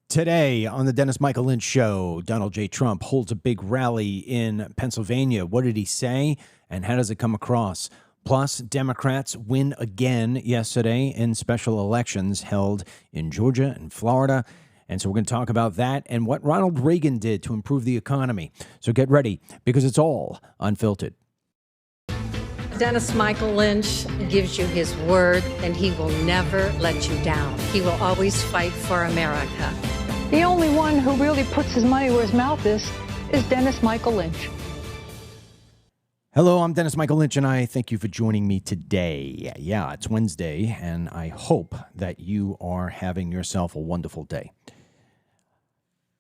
Today on the Dennis Michael Lynch Show, Donald J. Trump holds a big rally in Pennsylvania. What did he say, and how does it come across? Plus, Democrats win again yesterday in special elections held in Georgia and Florida. And so we're going to talk about that and what Ronald Reagan did to improve the economy. So get ready, because it's all unfiltered. Dennis Michael Lynch gives you his word, and he will never let you down. He will always fight for America. The only one who really puts his money where his mouth is Dennis Michael Lynch. Hello, I'm Dennis Michael Lynch, and I thank you for joining me today. Yeah, it's Wednesday, and I hope that you are having yourself a wonderful day.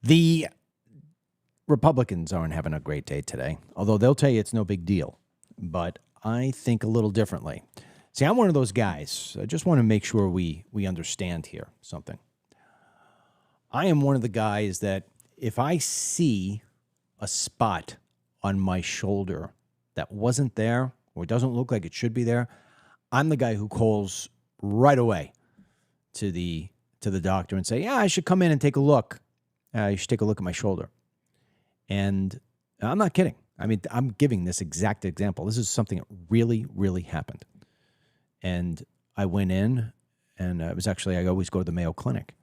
The Republicans aren't having a great day today, although they'll tell you it's no big deal. But I think a little differently. See, I'm one of those guys. I just want to make sure we understand here something. I am one of the guys that if I see a spot on my shoulder that wasn't there or doesn't look like it should be there, I'm the guy who calls right away to the doctor and say, yeah, I should come in and take a look. You should take a look at my shoulder. And I'm not kidding. I mean, I'm giving this exact example. This is something that really, really happened. And I went in, and it was actually, I always go to the Mayo Clinic.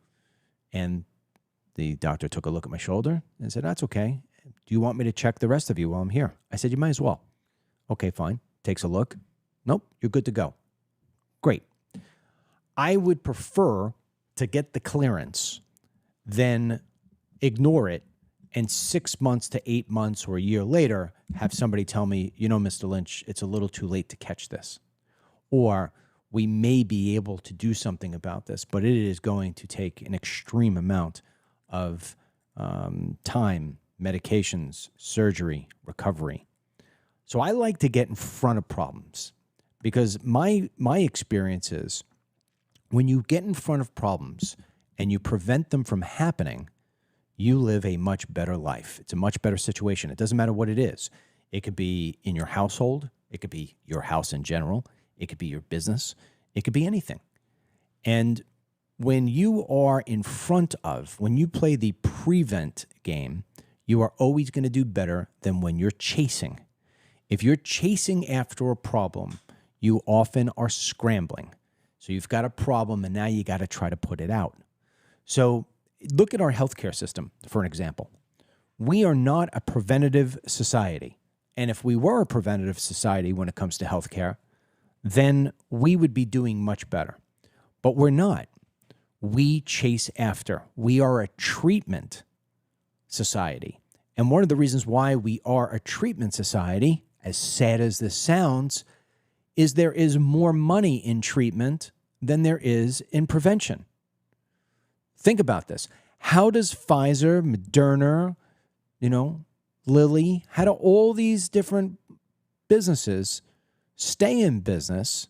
And the doctor took a look at my shoulder and said, that's okay. Do you want me to check the rest of you while I'm here? I said, you might as well. Okay, fine. Takes a look. Nope, you're good to go. Great. I would prefer to get the clearance than ignore it, and 6 months to 8 months or a year later, have somebody tell me, you know, Mr. Lynch, it's a little too late to catch this. Or we may be able to do something about this, but it is going to take an extreme amount of time, medications, surgery, recovery. So I like to get in front of problems, because my experience is when you get in front of problems and you prevent them from happening, you live a much better life. It's a much better situation. It doesn't matter what it is. It could be in your household. It could be your house in general. It could be your business. It could be anything. And when you are in front of, when you play the prevent game, you are always going to do better than when you're chasing. If you're chasing after a problem, you often are scrambling. So you've got a problem, and now you got to try to put it out. So look at our healthcare system, for an example. We are not a preventative society. And if we were a preventative society when it comes to healthcare, then we would be doing much better. But we're not. We chase after. We are a treatment society. And one of the reasons why we are a treatment society, as sad as this sounds, is there is more money in treatment than there is in prevention. Think about this. How does Pfizer, Moderna, Lilly, how do all these different businesses stay in business,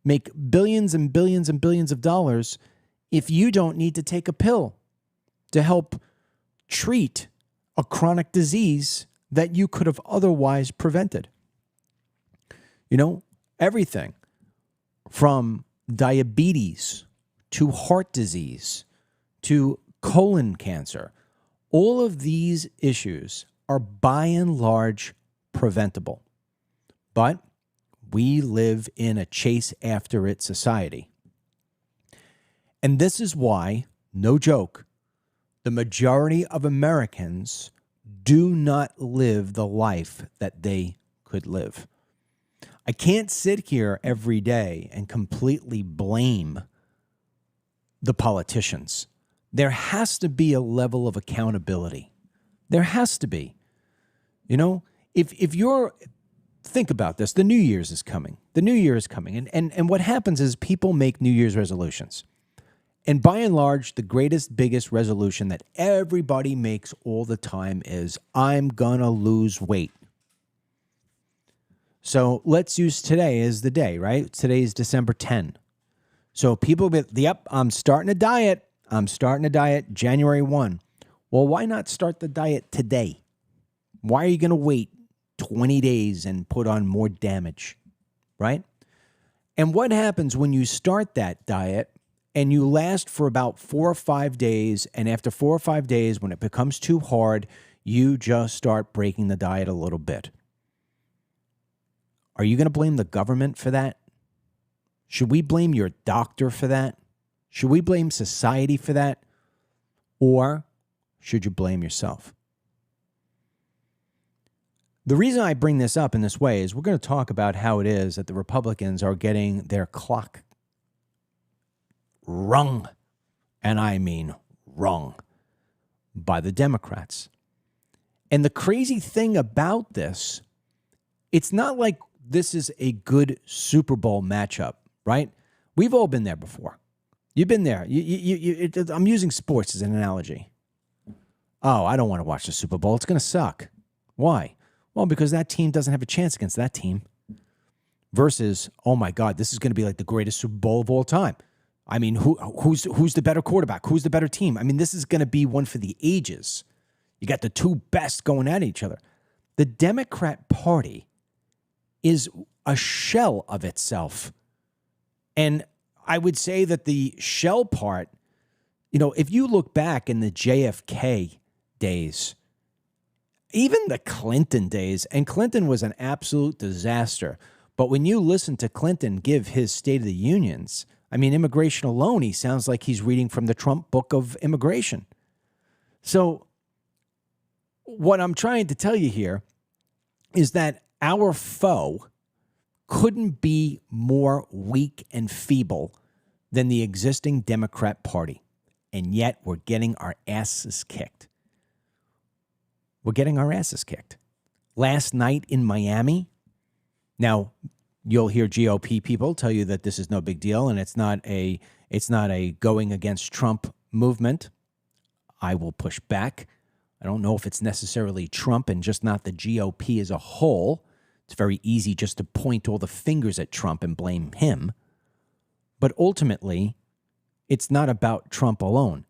make billions and billions and billions of dollars if you don't need to take a pill to help treat a chronic disease that you could have otherwise prevented? Everything from diabetes to heart disease to colon cancer, all of these issues are by and large preventable. But we live in a chase after it society. And this is why, no joke, the majority of Americans do not live the life that they could live. I can't sit here every day and completely blame the politicians. There has to be a level of accountability. There has to be. If you're, think about this, the New Year's is coming. The New Year is coming. And what happens is people make New Year's resolutions. And by and large, the greatest, biggest resolution that everybody makes all the time is, I'm gonna lose weight. So let's use today as the day, right? Today is December 10. So people be, yep, I'm starting a diet. I'm starting a diet January 1. Well, why not start the diet today? Why are you going to wait 20 days and put on more damage, right? And what happens when you start that diet and you last for about 4 or 5 days, and after 4 or 5 days, when it becomes too hard, you just start breaking the diet a little bit. Are you going to blame the government for that? Should we blame your doctor for that? Should we blame society for that? Or should you blame yourself? The reason I bring this up in this way is we're going to talk about how it is that the Republicans are getting their clock rung, and I mean rung, by the Democrats. And the crazy thing about this, it's not like this is a good Super Bowl matchup, right? We've all been there before. You've been there. I'm using sports as an analogy. Oh, I don't want to watch the Super Bowl. It's going to suck. Why? Well, because that team doesn't have a chance against that team. Versus, oh my God, this is going to be like the greatest Super Bowl of all time. I mean, who's the better quarterback? Who's the better team? I mean, this is going to be one for the ages. You got the two best going at each other. The Democrat Party is a shell of itself. And I would say that the shell part, if you look back in the JFK days, even the Clinton days, and Clinton was an absolute disaster. But when you listen to Clinton give his State of the Unions, I mean, immigration alone, he sounds like he's reading from the Trump book of immigration. So what I'm trying to tell you here is that our foe couldn't be more weak and feeble than the existing Democrat Party. And yet we're getting our asses kicked. We're getting our asses kicked. Last night in Miami, now you'll hear GOP people tell you that this is no big deal and it's not a going against Trump movement. I will push back. I don't know if it's necessarily Trump and just not the GOP as a whole. It's very easy just to point all the fingers at Trump and blame him. But ultimately, it's not about Trump alone.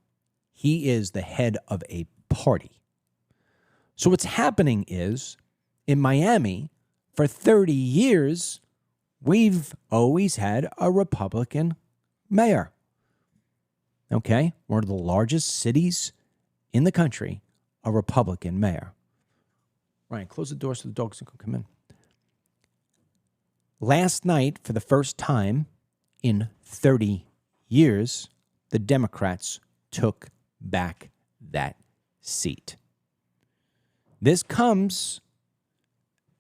He is the head of a party. So what's happening is, in Miami, for 30 years, we've always had a Republican mayor. Okay? One of the largest cities in the country, a Republican mayor. Ryan, close the doors so the dogs can come in. Last night, for the first time in 30 years, the Democrats took back that seat. This comes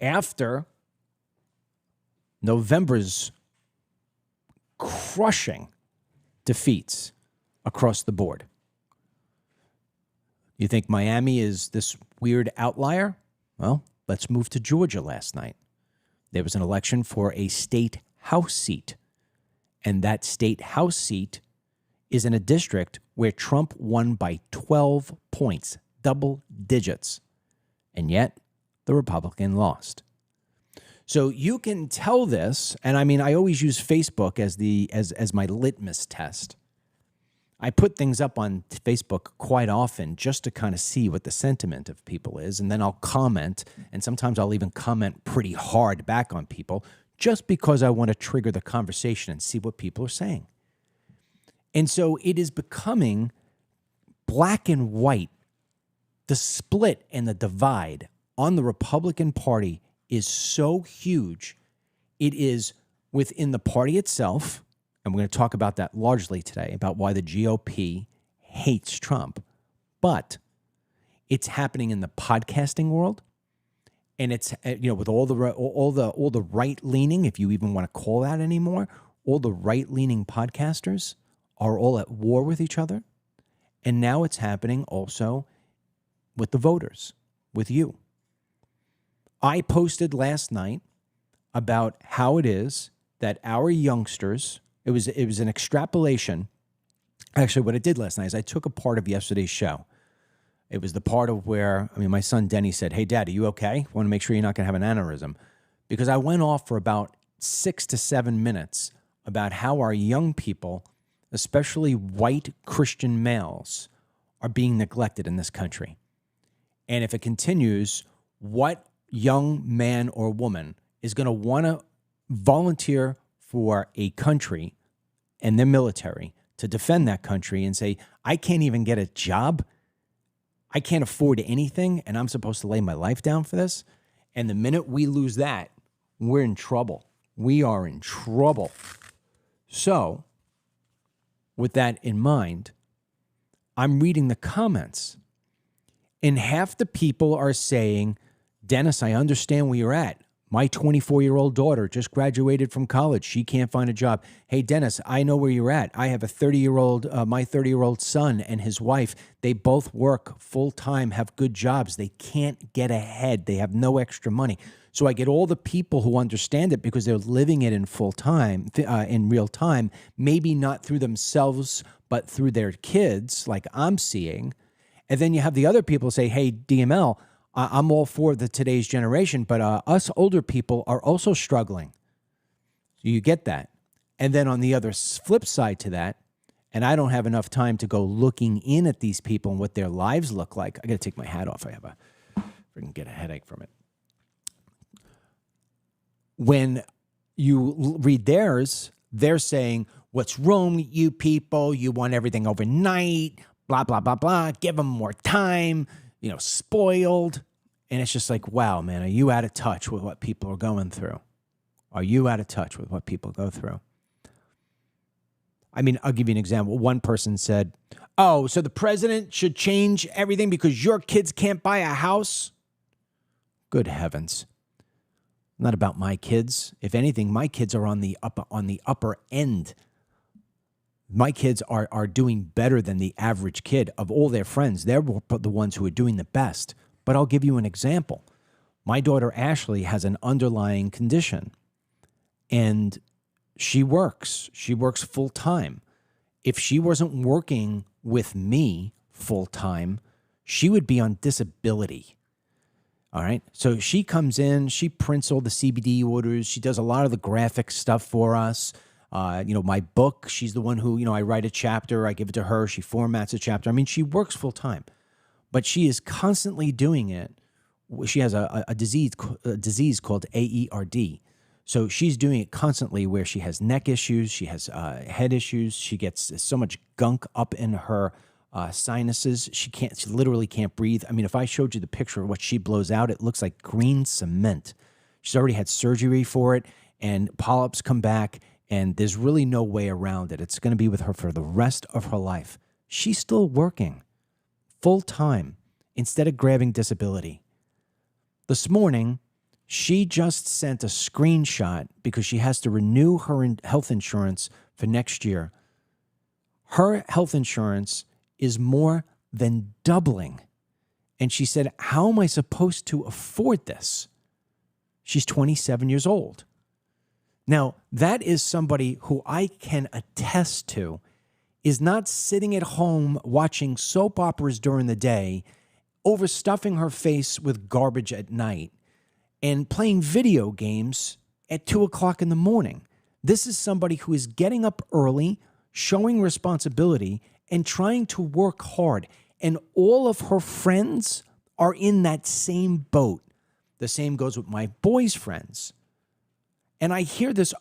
after November's crushing defeats across the board. You think Miami is this weird outlier? Well, let's move to Georgia last night. There was an election for a state house seat, and that state house seat is in a district where Trump won by 12 points, double digits. And yet, the Republican lost. So you can tell this, and I mean, I always use Facebook as my litmus test. I put things up on Facebook quite often just to kind of see what the sentiment of people is, and then I'll comment, and sometimes I'll even comment pretty hard back on people just because I want to trigger the conversation and see what people are saying. And so it is becoming black and white. The split and the divide on the Republican Party is so huge. It is within the party itself, and we're going to talk about that largely today, about why the GOP hates Trump. But it's happening in the podcasting world, and it's with all the right leaning, if you even want to call that anymore, all the right leaning podcasters are all at war with each other, and now it's happening also with the voters, with you. I posted last night about how it is that our youngsters, it was an extrapolation. Actually, what I did last night is I took a part of yesterday's show. It was the part of where, my son Denny said, "Hey, Dad, are you okay? I want to make sure you're not going to have an aneurysm." Because I went off for about 6 to 7 minutes about how our young people, especially white Christian males, are being neglected in this country. And if it continues, what young man or woman is going to want to volunteer for a country and their military to defend that country and say, I can't even get a job. I can't afford anything, and I'm supposed to lay my life down for this. And the minute we lose that, we're in trouble. We are in trouble. So, with that in mind, I'm reading the comments, and half the people are saying, Dennis, I understand where you're at. My 24-year-old daughter just graduated from college. She can't find a job. Hey, Dennis, I know where you're at. I have a 30-year-old, my 30-year-old son and his wife. They both work full-time, have good jobs. They can't get ahead. They have no extra money. So I get all the people who understand it because they're living it in full time, in real time, maybe not through themselves, but through their kids, like I'm seeing. And then you have the other people say, hey, DML, I'm all for today's generation, but us older people are also struggling. So you get that. And then on the other flip side to that, and I don't have enough time to go looking in at these people and what their lives look like. I got to take my hat off. I have freaking get a headache from it. When you read theirs, they're saying, what's wrong with you people? You want everything overnight, blah, blah, blah, blah. Give them more time. Spoiled. And it's just like, wow, man, are you out of touch with what people are going through? Are you out of touch with what people go through? I mean, I'll give you an example. One person said, oh, so the president should change everything because your kids can't buy a house? Good heavens. Not about my kids. If anything, my kids are on the upper end. My kids are doing better than the average kid of all their friends. They're the ones who are doing the best. But I'll give you an example. My daughter Ashley has an underlying condition, and she works. She works full time. If she wasn't working with me full time, she would be on disability. All right. So she comes in, she prints all the CBD orders. She does a lot of the graphic stuff for us. My book, she's the one who, I write a chapter, I give it to her, she formats a chapter. I mean, she works full time, but she is constantly doing it. She has a disease called AERD. So she's doing it constantly where she has neck issues, she has head issues, she gets so much gunk up in her sinuses. She literally can't breathe. I mean, if I showed you the picture of what she blows out, it looks like green cement. She's already had surgery for it, and polyps come back, and there's really no way around it. It's going to be with her for the rest of her life. She's still working full time instead of grabbing disability. This morning, she just sent a screenshot because she has to renew her health insurance for next year. Her health insurance is more than doubling. And she said, how am I supposed to afford this? She's 27 years old. Now, that is somebody who I can attest to is not sitting at home watching soap operas during the day, overstuffing her face with garbage at night, and playing video games at 2 o'clock in the morning. This is somebody who is getting up early, showing responsibility, and trying to work hard. And all of her friends are in that same boat. The same goes with my boys' friends. And I hear this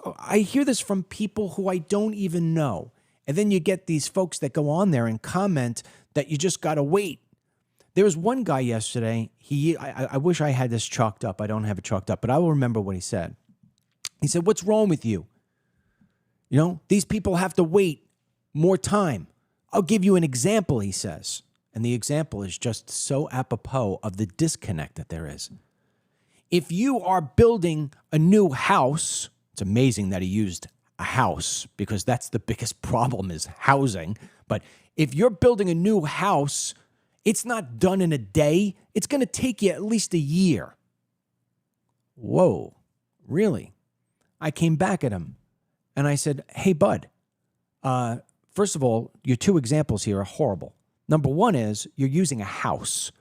from people who I don't even know. And then you get these folks that go on there and comment that you just got to wait. There was one guy yesterday, I wish I had this chalked up. I don't have it chalked up, but I will remember what he said. He said, what's wrong with you? These people have to wait more time. I'll give you an example, he says. And the example is just so apropos of the disconnect that there is. If you are building a new house, it's amazing that he used a house because that's the biggest problem is housing. But if you're building a new house, it's not done in a day. It's going to take you at least a year. Whoa, really? I came back at him and I said, hey, bud, first of all, your two examples here are horrible. Number one is you're using a house.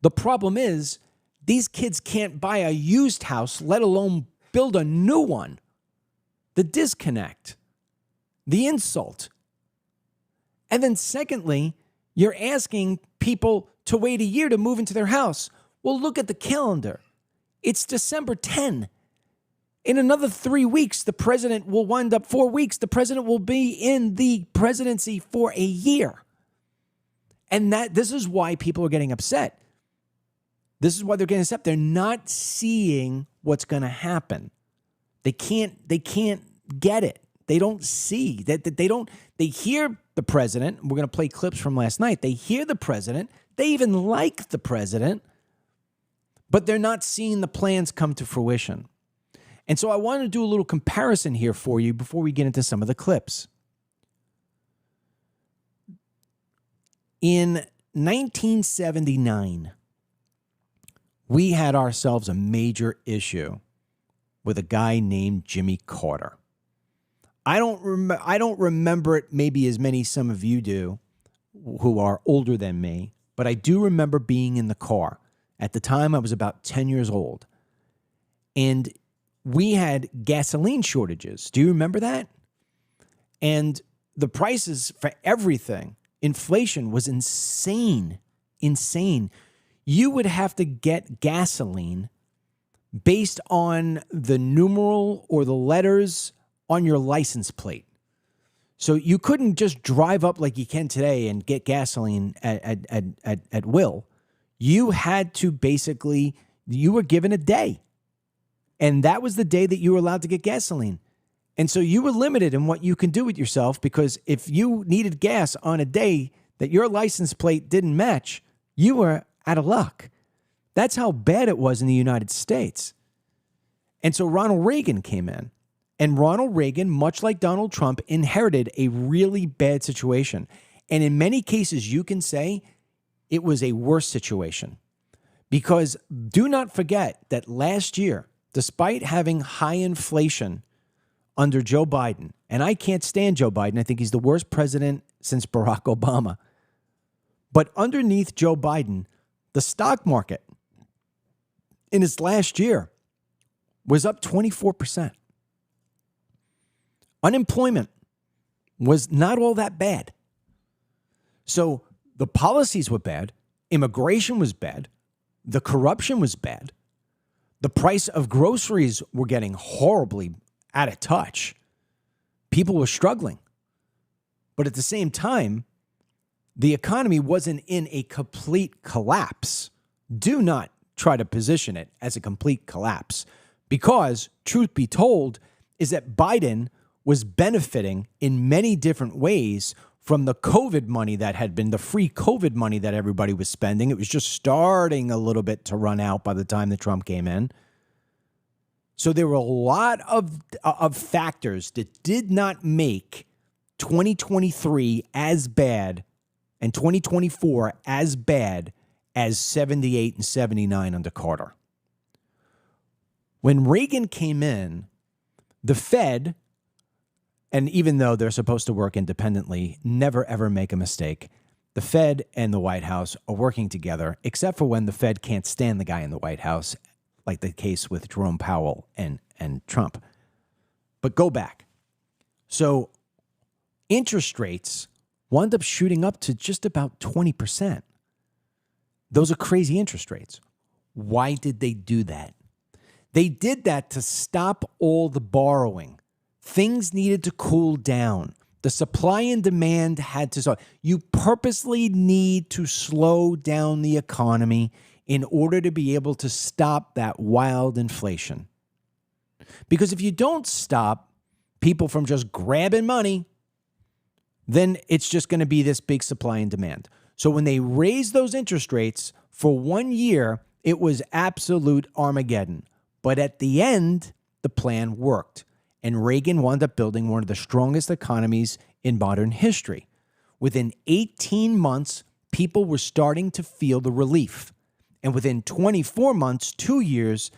The problem is these kids can't buy a used house, let alone build a new one. The disconnect, the insult. And then secondly, you're asking people to wait a year to move into their house. Well, look at the calendar. It's December 10. In another 3 weeks, the president will wind up 4 weeks. The president will be in the presidency for a year. And this is why people are getting upset. This is why they're getting upset. They're not seeing what's going to happen. They can't get it. They don't see that they hear the president. We're going to play clips from last night. They hear the president. They even like the president, but they're not seeing the plans come to fruition. And so I want to do a little comparison here for you before we get into some of the clips. In 1979, we had ourselves a major issue with a guy named Jimmy Carter. I don't remember it maybe as many some of you do who are older than me, but I do remember being in the car. At the time, I was about 10 years old. And we had gasoline shortages. Do you remember that? And the prices for everything, inflation was insane. You would have to get gasoline based on the numeral or the letters on your license plate. So you couldn't just drive up like you can today and get gasoline at will. You had to basically, you were given a day. And that was the day that you were allowed to get gasoline. And so you were limited in what you can do with yourself, because if you needed gas on a day that your license plate didn't match, you were out of luck. That's how bad it was in the United States. And so Ronald Reagan came in. And Ronald Reagan, much like Donald Trump, inherited a really bad situation. And in many cases, you can say it was a worse situation. Because do not forget that last year, despite having high inflation under Joe Biden, and I can't stand Joe Biden. I think he's the worst president since Barack Obama. But underneath Joe Biden, the stock market in his last year was up 24%. Unemployment was not all that bad. So the policies were bad. Immigration was bad. The corruption was bad. The price of groceries were getting horribly out of touch. People were struggling. But at the same time, the economy wasn't in a complete collapse. Do not try to position it as a complete collapse, because truth be told is that Biden was benefiting in many different ways from the COVID money that had been the free COVID money that everybody was spending. It was just starting a little bit to run out by the time that Trump came in. So there were a lot of factors that did not make 2023 as bad and 2024 as bad as 78 and 79 under Carter. When Reagan came in, the Fed, and even though they're supposed to work independently, never ever make a mistake, the Fed and the White House are working together, except for when the Fed can't stand the guy in the White House, like the case with Jerome Powell and Trump. But go back. So interest rates wound up shooting up to just about 20%. Those are crazy interest rates. Why did they do that? They did that to stop all the borrowing. Things needed to cool down. The supply and demand had to stop. You purposely need to slow down the economy in order to be able to stop that wild inflation. Because if you don't stop people from just grabbing money, then it's just going to be this big supply and demand. So when they raised those interest rates for 1 year, it was absolute Armageddon. But at the end, the plan worked. And Reagan wound up building one of the strongest economies in modern history. Within 18 months, people were starting to feel the relief. And within 24 months, 2 years,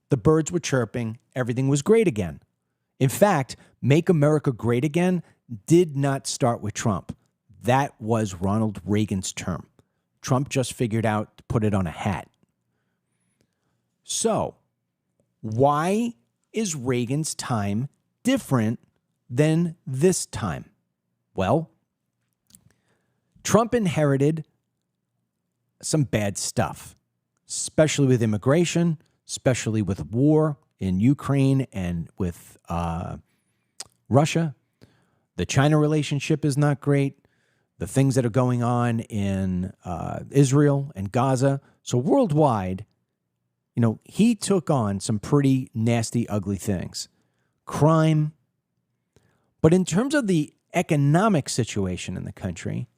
the birds were chirping. Everything was great again. In fact, Make America Great Again did not start with Trump. That was Ronald Reagan's term. Trump just figured out to put it on a hat. So, why is Reagan's time different than this time? Well, Trump inherited some bad stuff, especially with immigration, especially with war, in Ukraine and with Russia. The China relationship is not great. The things that are going on in Israel and Gaza. So worldwide, he took on some pretty nasty, ugly things. Crime. But in terms of the economic situation in the country,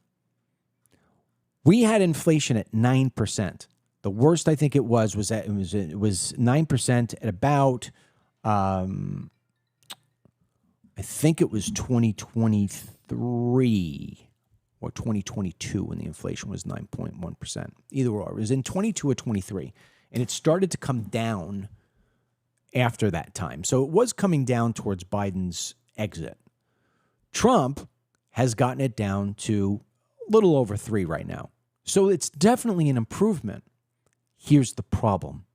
we had inflation at 9%. The worst I think it was that it was 9% at about I think it was 2023 or 2022 when the inflation was 9.1%. Either or. It was in 22 or 23. And it started to come down after that time. So it was coming down towards Biden's exit. Trump has gotten it down to a little over 3 right now. So it's definitely an improvement. Here's the problem.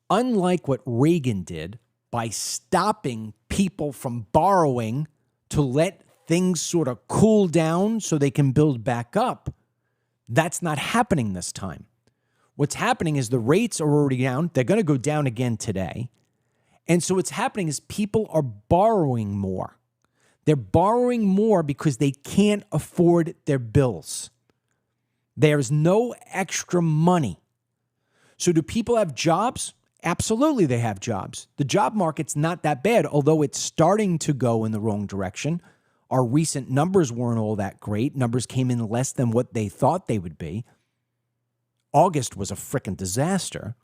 Unlike what Reagan did by stopping people from borrowing to let things sort of cool down so they can build back up, that's not happening this time. What's happening is the rates are already down. They're going to go down again today. And so what's happening is people are borrowing more. They're borrowing more because they can't afford their bills. There's no extra money. So do people have jobs? Absolutely, they have jobs. The job market's not that bad, although it's starting to go in the wrong direction. Our recent numbers weren't all that great. Numbers came in less than what they thought they would be. August was a frickin' disaster.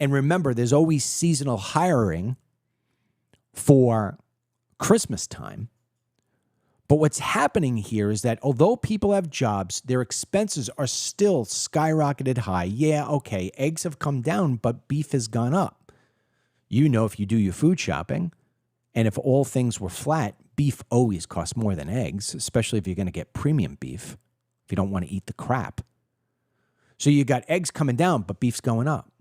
And remember, there's always seasonal hiring for Christmas time. But what's happening here is that although people have jobs, their expenses are still skyrocketed high. Yeah, okay, eggs have come down, but beef has gone up. If you do your food shopping, and if all things were flat, beef always costs more than eggs, especially if you're going to get premium beef, if you don't want to eat the crap. So you got eggs coming down, but beef's going up.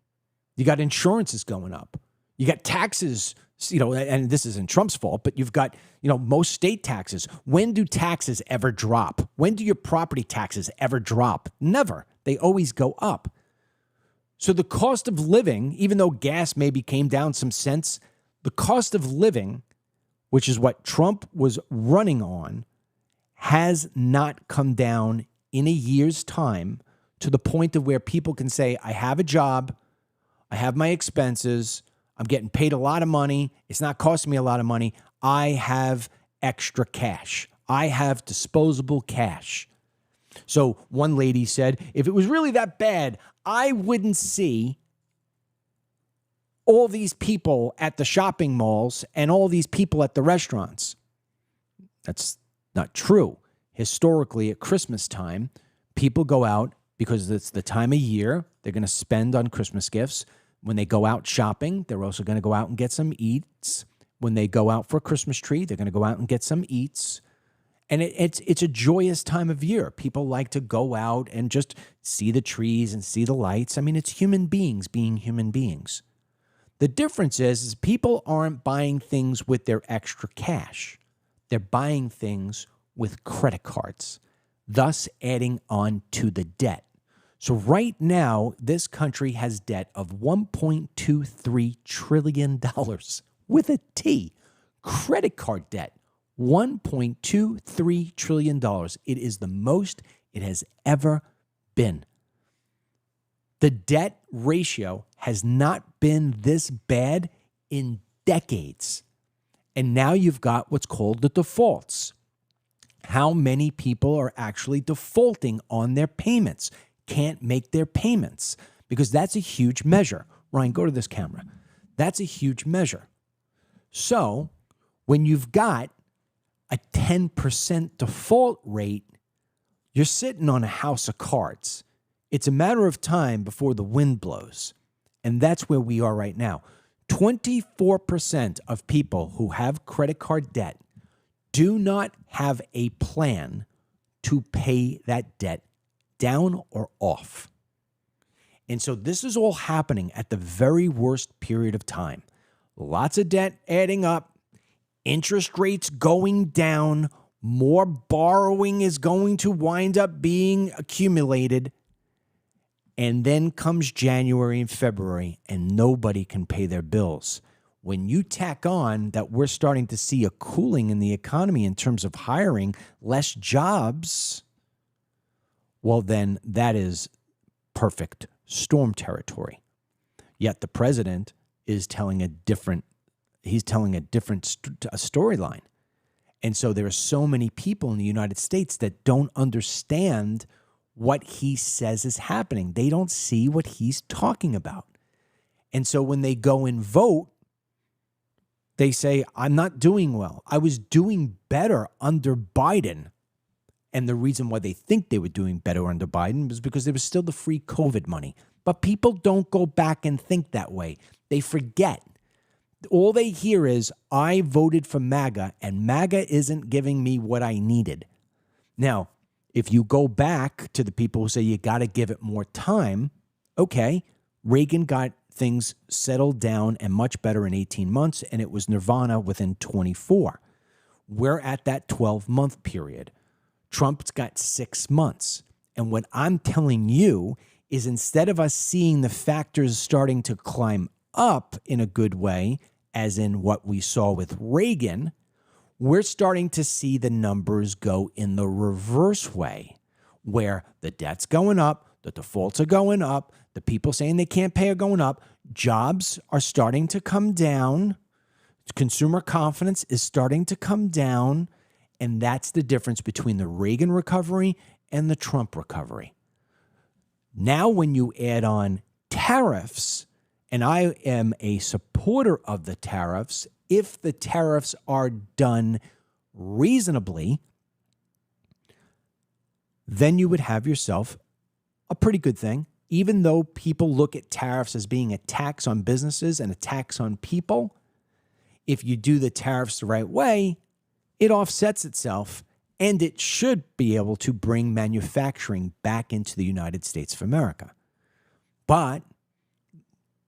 You got insurances going up. You got taxes, and this isn't Trump's fault, but you've got, most state taxes. When do taxes ever drop? When do your property taxes ever drop? Never. They always go up. So the cost of living, even though gas maybe came down some cents, the cost of living, which is what Trump was running on, has not come down in a year's time to the point of where people can say, I have a job, I have my expenses, I'm getting paid a lot of money, it's not costing me a lot of money, I have extra cash. I have disposable cash. So one lady said, if it was really that bad, I wouldn't see all these people at the shopping malls and all these people at the restaurants. That's not true. Historically, at Christmas time, people go out because it's the time of year they're going to spend on Christmas gifts. When they go out shopping, they're also going to go out and get some eats. When they go out for a Christmas tree, they're going to go out and get some eats. And it's a joyous time of year. People like to go out and just see the trees and see the lights. I mean, it's human beings being human beings. The difference is people aren't buying things with their extra cash. They're buying things with credit cards, thus adding on to the debt. So right now, this country has debt of $1.23 trillion with a T. Credit card debt, $1.23 trillion. It is the most it has ever been. The debt ratio has not been this bad in decades. And now you've got what's called the defaults. How many people are actually defaulting on their payments? Can't make their payments, because that's a huge measure. Ryan, go to this camera. That's a huge measure. So when you've got a 10% default rate, you're sitting on a house of cards. It's a matter of time before the wind blows. And that's where we are right now. 24% of people who have credit card debt do not have a plan to pay that debt down or off. And so this is all happening at the very worst period of time. Lots of debt adding up, interest rates going down, more borrowing is going to wind up being accumulated. And then comes January and February, and nobody can pay their bills. When you tack on that we're starting to see a cooling in the economy in terms of hiring, less jobs, well, then that is perfect storm territory. Yet the president is telling a different storyline. And so there are so many people in the United States that don't understand what he says is happening. They don't see what he's talking about. And so when they go and vote, they say, I'm not doing well. I was doing better under Biden. And the reason why they think they were doing better under Biden was because there was still the free COVID money. But people don't go back and think that way. They forget. All they hear is, I voted for MAGA, and MAGA isn't giving me what I needed. Now, if you go back to the people who say you got to give it more time, okay, Reagan got things settled down and much better in 18 months, and it was nirvana within 24. We're at that 12-month period. Trump's got 6 months. And what I'm telling you is, instead of us seeing the factors starting to climb up in a good way, as in what we saw with Reagan, we're starting to see the numbers go in the reverse way, where the debt's going up, the defaults are going up, the people saying they can't pay are going up, jobs are starting to come down, consumer confidence is starting to come down, and that's the difference between the Reagan recovery and the Trump recovery. Now, when you add on tariffs, and I am a supporter of the tariffs, if the tariffs are done reasonably, then you would have yourself a pretty good thing. Even though people look at tariffs as being a tax on businesses and a tax on people, if you do the tariffs the right way, it offsets itself, and it should be able to bring manufacturing back into the United States of America. But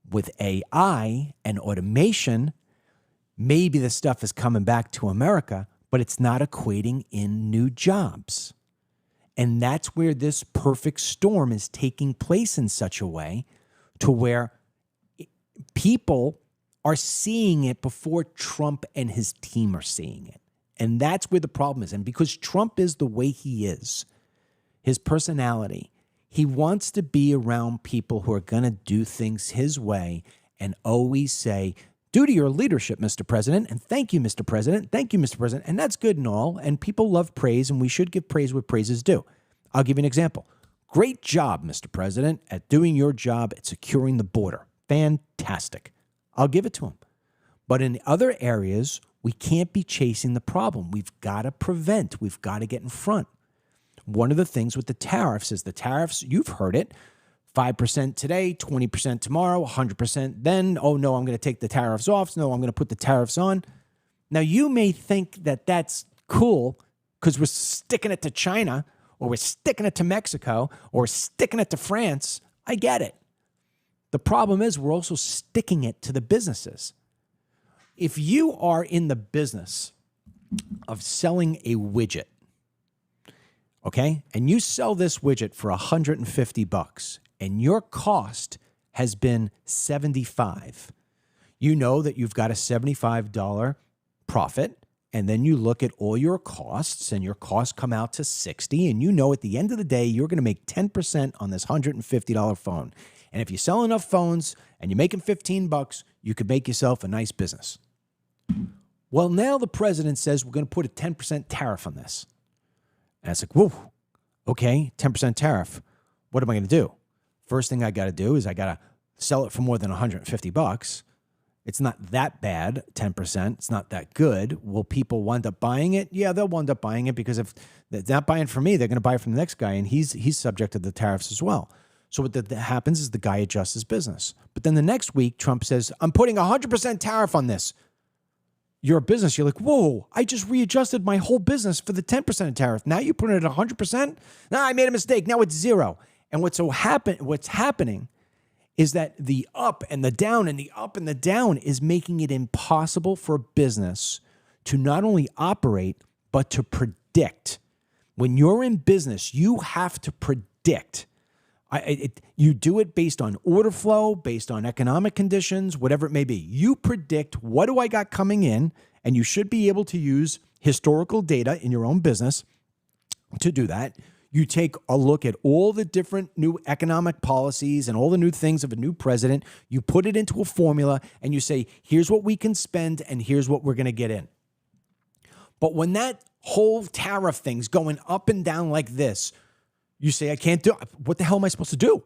with AI and automation, maybe the stuff is coming back to America, but it's not equating in new jobs. And that's where this perfect storm is taking place in such a way to where people are seeing it before Trump and his team are seeing it. And that's where the problem is. And because Trump is the way he is, his personality, he wants to be around people who are going to do things his way and always say, due to your leadership, Mr. President, and thank you, Mr. President, thank you, Mr. President. And that's good and all. And people love praise, and we should give praise where praise is due. I'll give you an example. Great job, Mr. President, at doing your job at securing the border. Fantastic. I'll give it to him. But in other areas, we can't be chasing the problem. We've got to prevent. We've got to get in front. One of the things with the tariffs is the tariffs, you've heard it, 5% today, 20% tomorrow, 100% then. Oh, no, I'm going to take the tariffs off. No, I'm going to put the tariffs on. Now, you may think that that's cool because we're sticking it to China, or we're sticking it to Mexico, or sticking it to France. I get it. The problem is we're also sticking it to the businesses. If you are in the business of selling a widget, okay, and you sell this widget for $150 and your cost has been $75, you know that you've got a $75 profit, and then you look at all your costs and your costs come out to $60, and you know at the end of the day you're going to make 10% on this $150 phone. And if you sell enough phones and you're making $15, you could make yourself a nice business. Well, now the president says we're going to put a 10% tariff on this. And it's like, whoa, okay, 10% tariff. What am I going to do? First thing I got to do is I got to sell it for more than $150. It's not that bad, 10%. It's not that good. Will people wind up buying it? Yeah, they'll wind up buying it because if they're not buying from me, they're going to buy it from the next guy, and he's subject to the tariffs as well. So what that happens is the guy adjusts his business. But then the next week, Trump says, I'm putting 100% tariff on this. You're a business. You're like, whoa, I just readjusted my whole business for the 10% tariff. Now you put it at 100%? No, I made a mistake. Now it's 0. And what's happening is that the up and the down and the up and the down is making it impossible for a business to not only operate, but to predict. When you're in business, you have to predict. You do it based on order flow, based on economic conditions, whatever it may be. You predict, what do I got coming in? And you should be able to use historical data in your own business to do that. You take a look at all the different new economic policies and all the new things of a new president. You put it into a formula and you say, here's what we can spend and here's what we're going to get in. But when that whole tariff thing's going up and down like this, you say, I can't do it. What the hell am I supposed to do?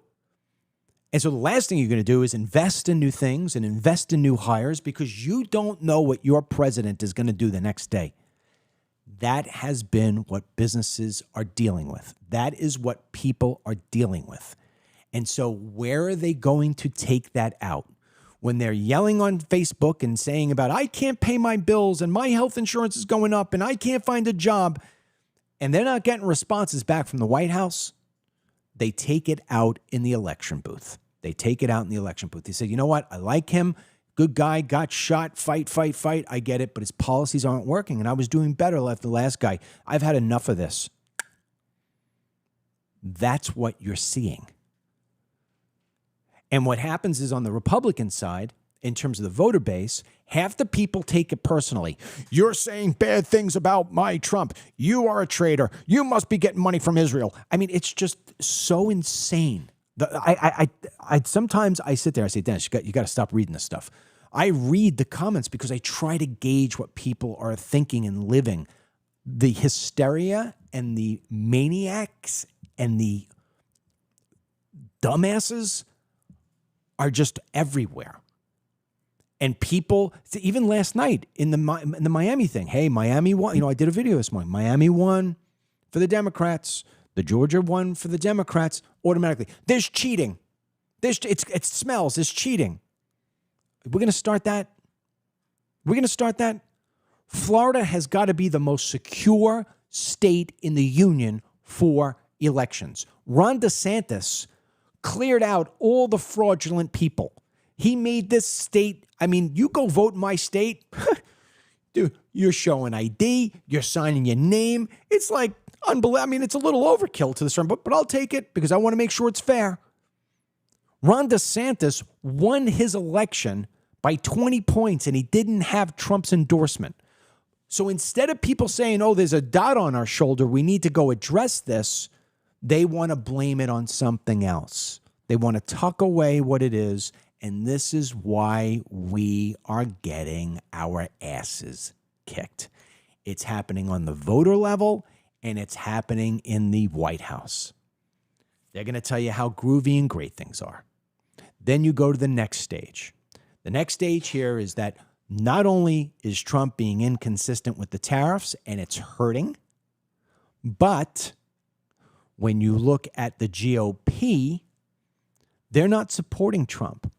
And so the last thing you're going to do is invest in new things and invest in new hires because you don't know what your president is going to do the next day. That has been what businesses are dealing with. That is what people are dealing with. And so where are they going to take that out? When they're yelling on Facebook and saying about, I can't pay my bills and my health insurance is going up and I can't find a job, and they're not getting responses back from the White House, they take it out in the election booth. They take it out in the election booth. They say, you know what? I like him. Good guy, got shot, fight. I get it, but his policies aren't working, and I was doing better than the last guy. I've had enough of this. That's what you're seeing. And what happens is on the Republican side, in terms of the voter base, half the people take it personally. You're saying bad things about my Trump. You are a traitor. You must be getting money from Israel. I mean, it's just so insane. Sometimes I sit there, I say, Dennis, you got to stop reading this stuff. I read the comments because I try to gauge what people are thinking and living. The hysteria and the maniacs and the dumbasses are just everywhere. And people, even last night in the Miami thing, hey, Miami won. I did a video this morning. Miami won for the Democrats. The Georgia won for the Democrats automatically. There's cheating. It smells. There's cheating. We're going to start that. Florida has got to be the most secure state in the union for elections. Ron DeSantis cleared out all the fraudulent people. He made this state, you go vote in my state, dude, you're showing ID, you're signing your name. It's like unbelievable. It's a little overkill to this term, but I'll take it because I want to make sure it's fair. Ron DeSantis won his election by 20 points, and he didn't have Trump's endorsement. So instead of people saying, oh, there's a dot on our shoulder, we need to go address this, they want to blame it on something else. They want to tuck away what it is, and this is why we are getting our asses kicked. It's happening on the voter level, and it's happening in the White House. They're going to tell you how groovy and great things are. Then you go to the next stage. The next stage here is that not only is Trump being inconsistent with the tariffs, and it's hurting, but when you look at the GOP, they're not supporting Trump.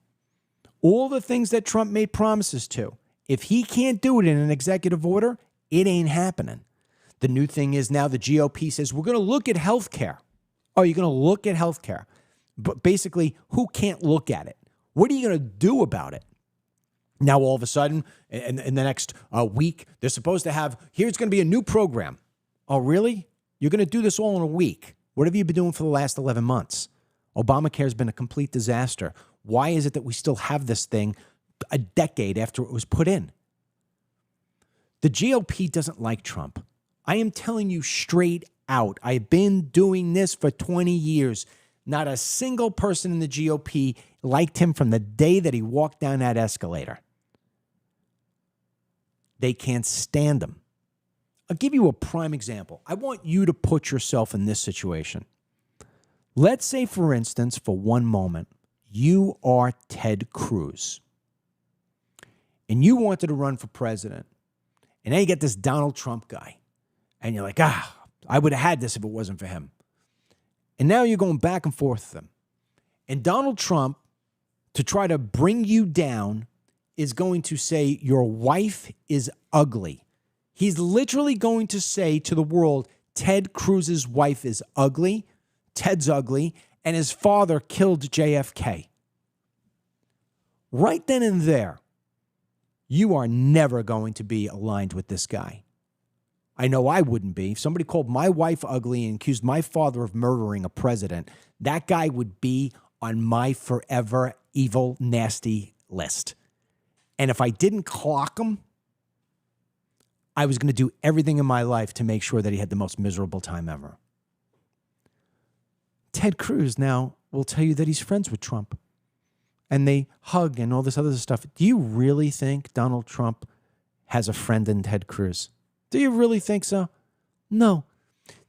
All the things that Trump made promises to, if he can't do it in an executive order, it ain't happening. The new thing is now the GOP says, we're going to look at health care. Oh, you're going to look at health care. But basically, who can't look at it? What are you going to do about it? Now, all of a sudden, in the next week, they're supposed to have, here's going to be a new program. Oh, really? You're going to do this all in a week. What have you been doing for the last 11 months? Obamacare has been a complete disaster. Why is it that we still have this thing a decade after it was put in? The GOP doesn't like Trump. I am telling you straight out. I've been doing this for 20 years. Not a single person in the GOP liked him from the day that he walked down that escalator. They can't stand him. I'll give you a prime example. I want you to put yourself in this situation. Let's say, for instance, for one moment, you are Ted Cruz and you wanted to run for president. And then you get this Donald Trump guy and you're like, I would have had this if it wasn't for him. And now you're going back and forth with him. And Donald Trump, to try to bring you down, is going to say your wife is ugly. He's literally going to say to the world, Ted Cruz's wife is ugly, Ted's ugly, and his father killed JFK. Right then and there, you are never going to be aligned with this guy. I know I wouldn't be. If somebody called my wife ugly and accused my father of murdering a president, that guy would be on my forever evil, nasty list. And if I didn't clock him, I was going to do everything in my life to make sure that he had the most miserable time ever. Ted Cruz now will tell you that he's friends with Trump. And they hug and all this other stuff. Do you really think Donald Trump has a friend in Ted Cruz? Do you really think so? No.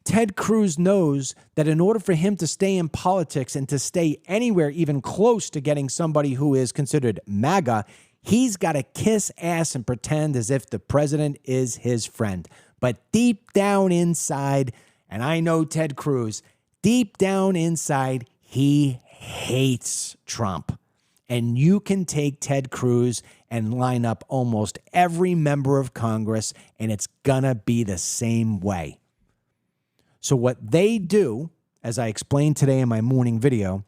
Ted Cruz knows that in order for him to stay in politics and to stay anywhere even close to getting somebody who is considered MAGA, he's got to kiss ass and pretend as if the president is his friend. But deep down inside, and I know Ted Cruz, deep down inside, he hates Trump. And you can take Ted Cruz and line up almost every member of Congress, and it's gonna be the same way. So what they do, as I explained today in my morning video,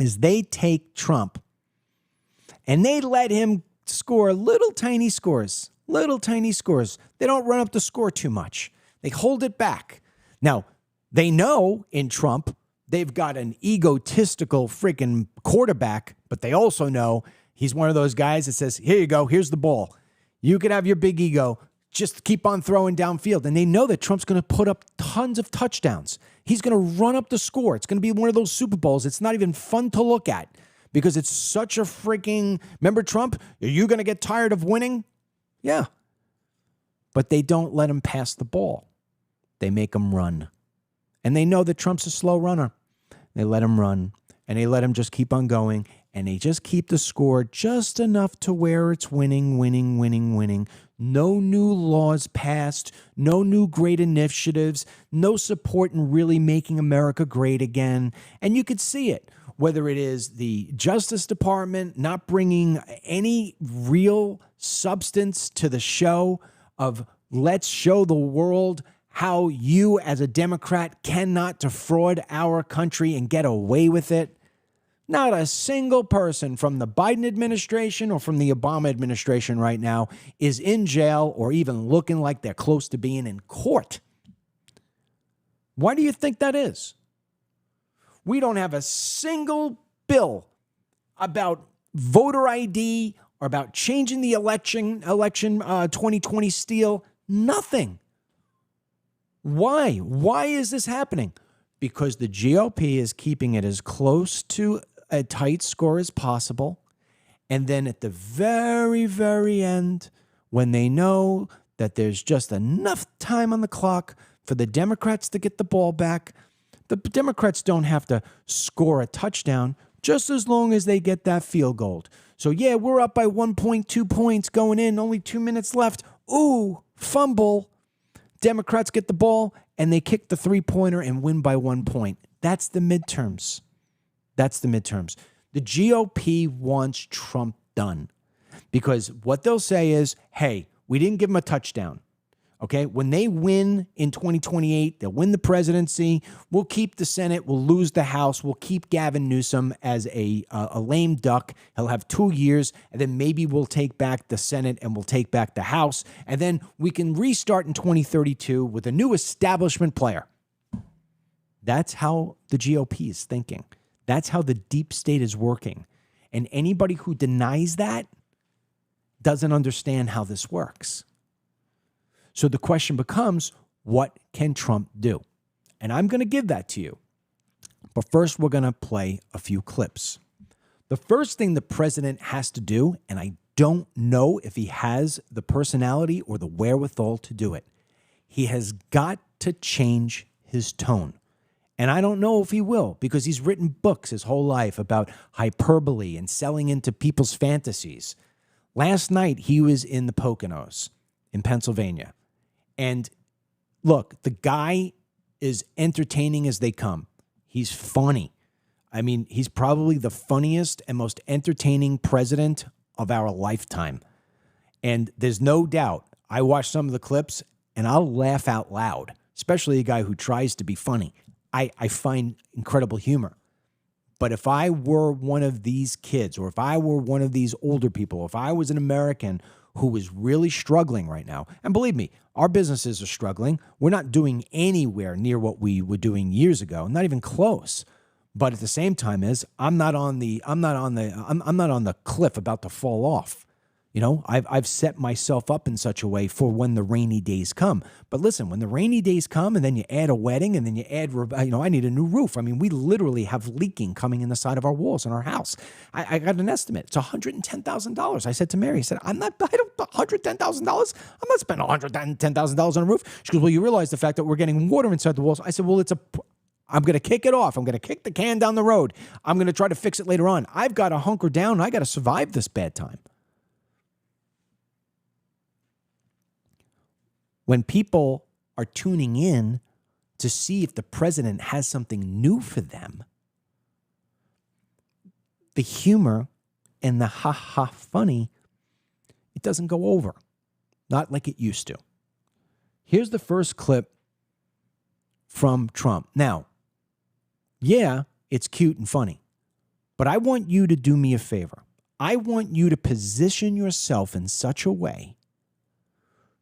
is they take Trump and they let him score little tiny scores. They don't run up the score too much. They hold it back. Now, they know in Trump, they've got an egotistical freaking quarterback, but they also know he's one of those guys that says, here you go, here's the ball. You could have your big ego, just keep on throwing downfield. And they know that Trump's going to put up tons of touchdowns. He's going to run up the score. It's going to be one of those Super Bowls. It's not even fun to look at because it's such a freaking, remember Trump? Are you going to get tired of winning? Yeah. But they don't let him pass the ball. They make him run. And they know that Trump's a slow runner. They let him run, and they let him just keep on going, and they just keep the score just enough to where it's winning. No new laws passed, no new great initiatives, no support in really making America great again. And you could see it, whether it is the Justice Department not bringing any real substance to the show of let's show the world how you as a Democrat cannot defraud our country and get away with it. Not a single person from the Biden administration or from the Obama administration right now is in jail or even looking like they're close to being in court. Why do you think that is? We don't have a single bill about voter ID or about changing the election 2020 steal. Nothing. Why? Why is this happening? Because the GOP is keeping it as close to a tight score as possible. And then at the very, very end, when they know that there's just enough time on the clock for the Democrats to get the ball back, the Democrats don't have to score a touchdown just as long as they get that field goal. So yeah, we're up by 1.2 points going in, only 2 minutes left. Ooh, fumble. Democrats get the ball and they kick the three-pointer and win by 1 point. That's the midterms. The GOP wants Trump done because what they'll say is, hey, we didn't give him a touchdown. Okay, when they win in 2028, they'll win the presidency. We'll keep the Senate. We'll lose the House. We'll keep Gavin Newsom as a lame duck. He'll have 2 years, and then maybe we'll take back the Senate and we'll take back the House. And then we can restart in 2032 with a new establishment player. That's how the GOP is thinking. That's how the deep state is working. And anybody who denies that doesn't understand how this works. So the question becomes, what can Trump do? And I'm going to give that to you. But first, we're going to play a few clips. The first thing the president has to do, and I don't know if he has the personality or the wherewithal to do it, he has got to change his tone. And I don't know if he will, because he's written books his whole life about hyperbole and selling into people's fantasies. Last night, he was in the Poconos in Pennsylvania. And look, the guy is entertaining as they come. He's funny. I mean, he's probably the funniest and most entertaining president of our lifetime. And there's no doubt, I watched some of the clips and I'll laugh out loud, especially a guy who tries to be funny. I find incredible humor. But if I were one of these kids, or if I were one of these older people, if I was an American who is really struggling right now. And believe me, our businesses are struggling. We're not doing anywhere near what we were doing years ago, not even close. But at the same time, I'm not on the cliff about to fall off. You know, I've set myself up in such a way for when the rainy days come. But listen, when the rainy days come and then you add a wedding and then you add, I need a new roof. I mean, we literally have leaking coming in the side of our walls in our house. I got an estimate. It's $110,000. I said to Mary, I said, $110,000? I'm not spending $110,000 on a roof. She goes, well, you realize the fact that we're getting water inside the walls. I said, well, I'm going to kick it off. I'm going to kick the can down the road. I'm going to try to fix it later on. I've got to hunker down. I got to survive this bad time. When people are tuning in to see if the president has something new for them, the humor and the ha-ha funny, it doesn't go over. Not like it used to. Here's the first clip from Trump. Now, yeah, it's cute and funny, but I want you to do me a favor. I want you to position yourself in such a way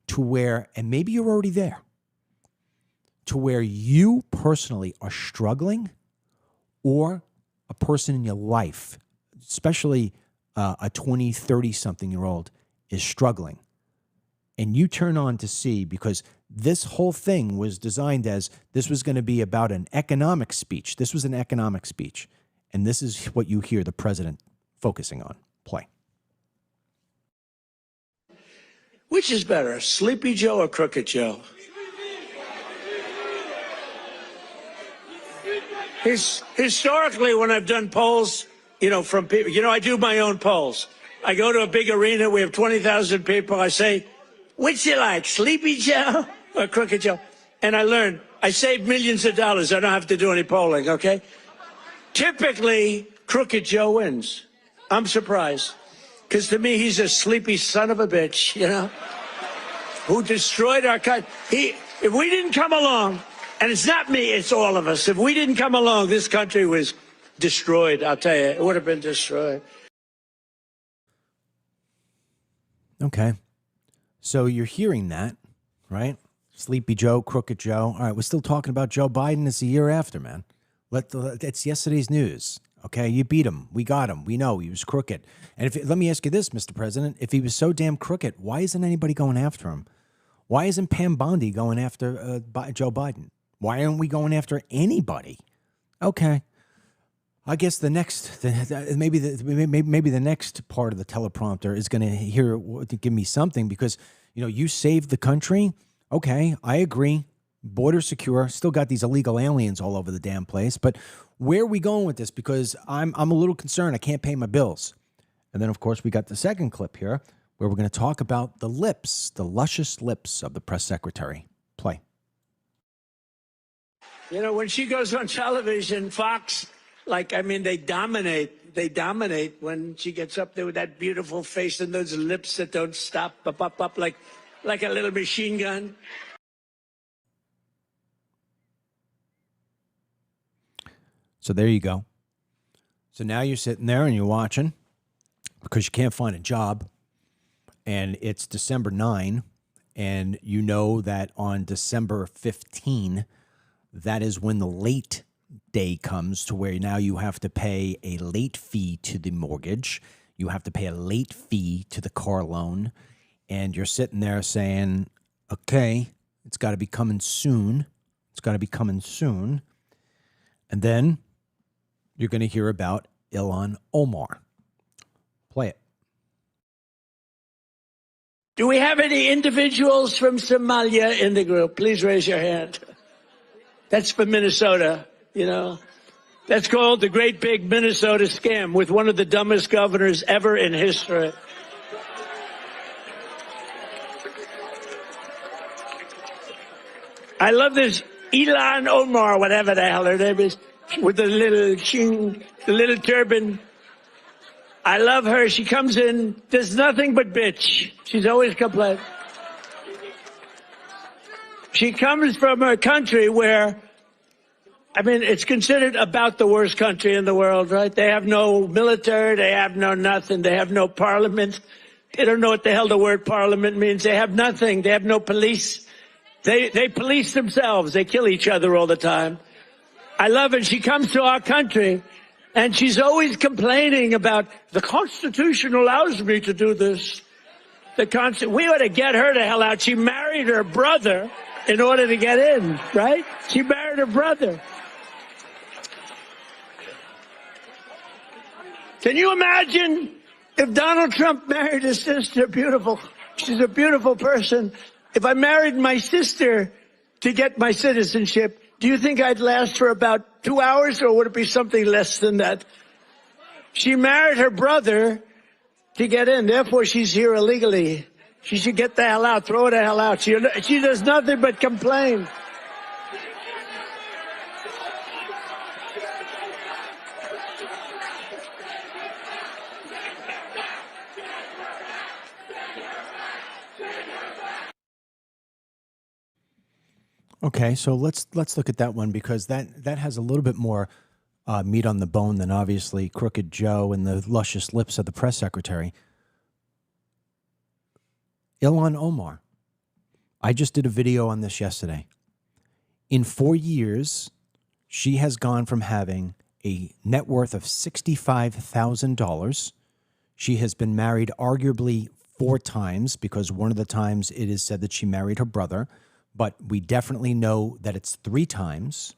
to where, and maybe you're already there, to where you personally are struggling, or a person in your life, especially a 20, 30-something-year-old, is struggling. And you turn on to see, because this whole thing was designed as, this was going to be about an economic speech. This was an economic speech. And this is what you hear the president focusing on. Play. Which is better, Sleepy Joe or Crooked Joe? Historically, when I've done polls, from people, I do my own polls. I go to a big arena, we have 20,000 people. I say, which you like, Sleepy Joe or Crooked Joe? And I learned, I save millions of dollars. I don't have to do any polling, okay? Typically, Crooked Joe wins. I'm surprised. Because to me, he's a sleepy son of a bitch, who destroyed our country. If we didn't come along, and it's not me, it's all of us. If we didn't come along, this country was destroyed. I'll tell you, it would have been destroyed. Okay. So you're hearing that, right? Sleepy Joe, Crooked Joe. All right, we're still talking about Joe Biden. It's a year after, man. It's yesterday's news. Okay, you beat him. We got him. We know he was crooked. And let me ask you this, Mr. President. If he was so damn crooked, why isn't anybody going after him? Why isn't Pam Bondi going after Joe Biden? Why aren't we going after anybody? Okay. I guess maybe the next part of the teleprompter is going to give me something, because, you saved the country. Okay, I agree. Border secure. Still got these illegal aliens all over the damn place. But where are we going with this? Because I'm a little concerned. I can't pay my bills. And then, of course, we got the second clip here where we're going to talk about the lips, the luscious lips of the press secretary. Play. When she goes on television, Fox, they dominate. They dominate when she gets up there with that beautiful face and those lips that don't stop, up, like a little machine gun. So there you go. So now you're sitting there and you're watching because you can't find a job, and it's December 9, and you know that on December 15, that is when the late day comes, to where now you have to pay a late fee to the mortgage. You have to pay a late fee to the car loan, and you're sitting there saying, okay, it's got to be coming soon. It's got to be coming soon. And then you're going to hear about Ilhan Omar. Play it. Do we have any individuals from Somalia in the group? Please raise your hand. That's from Minnesota, That's called the Great Big Minnesota Scam, with one of the dumbest governors ever in history. I love this Ilhan Omar, whatever the hell her name is, with the little turban. I love her. She comes in, there's nothing but bitch. She's always complaining. She comes from a country where, it's considered about the worst country in the world, right? They have no military, they have no nothing, they have no parliament. They don't know what the hell the word parliament means. They have nothing. They have no police. They police themselves. They kill each other all the time. I love it. She comes to our country, and she's always complaining about the Constitution allows me to do this. We ought to get her the hell out. She married her brother in order to get in, right? She married her brother. Can you imagine if Donald Trump married his sister? Beautiful. She's a beautiful person. If I married my sister to get my citizenship, do you think I'd last for about 2 hours, or would it be something less than that? She married her brother to get in. Therefore, she's here illegally. She should get the hell out. Throw her the hell out. She does nothing but complain. Okay, so let's look at that one, because that has a little bit more meat on the bone than obviously Crooked Joe and the luscious lips of the press secretary. Ilhan Omar. I just did a video on this yesterday. In 4 years, she has gone from having a net worth of $65,000. She has been married arguably 4 times, because one of the times it is said that she married her brother. But we definitely know that it's 3 times,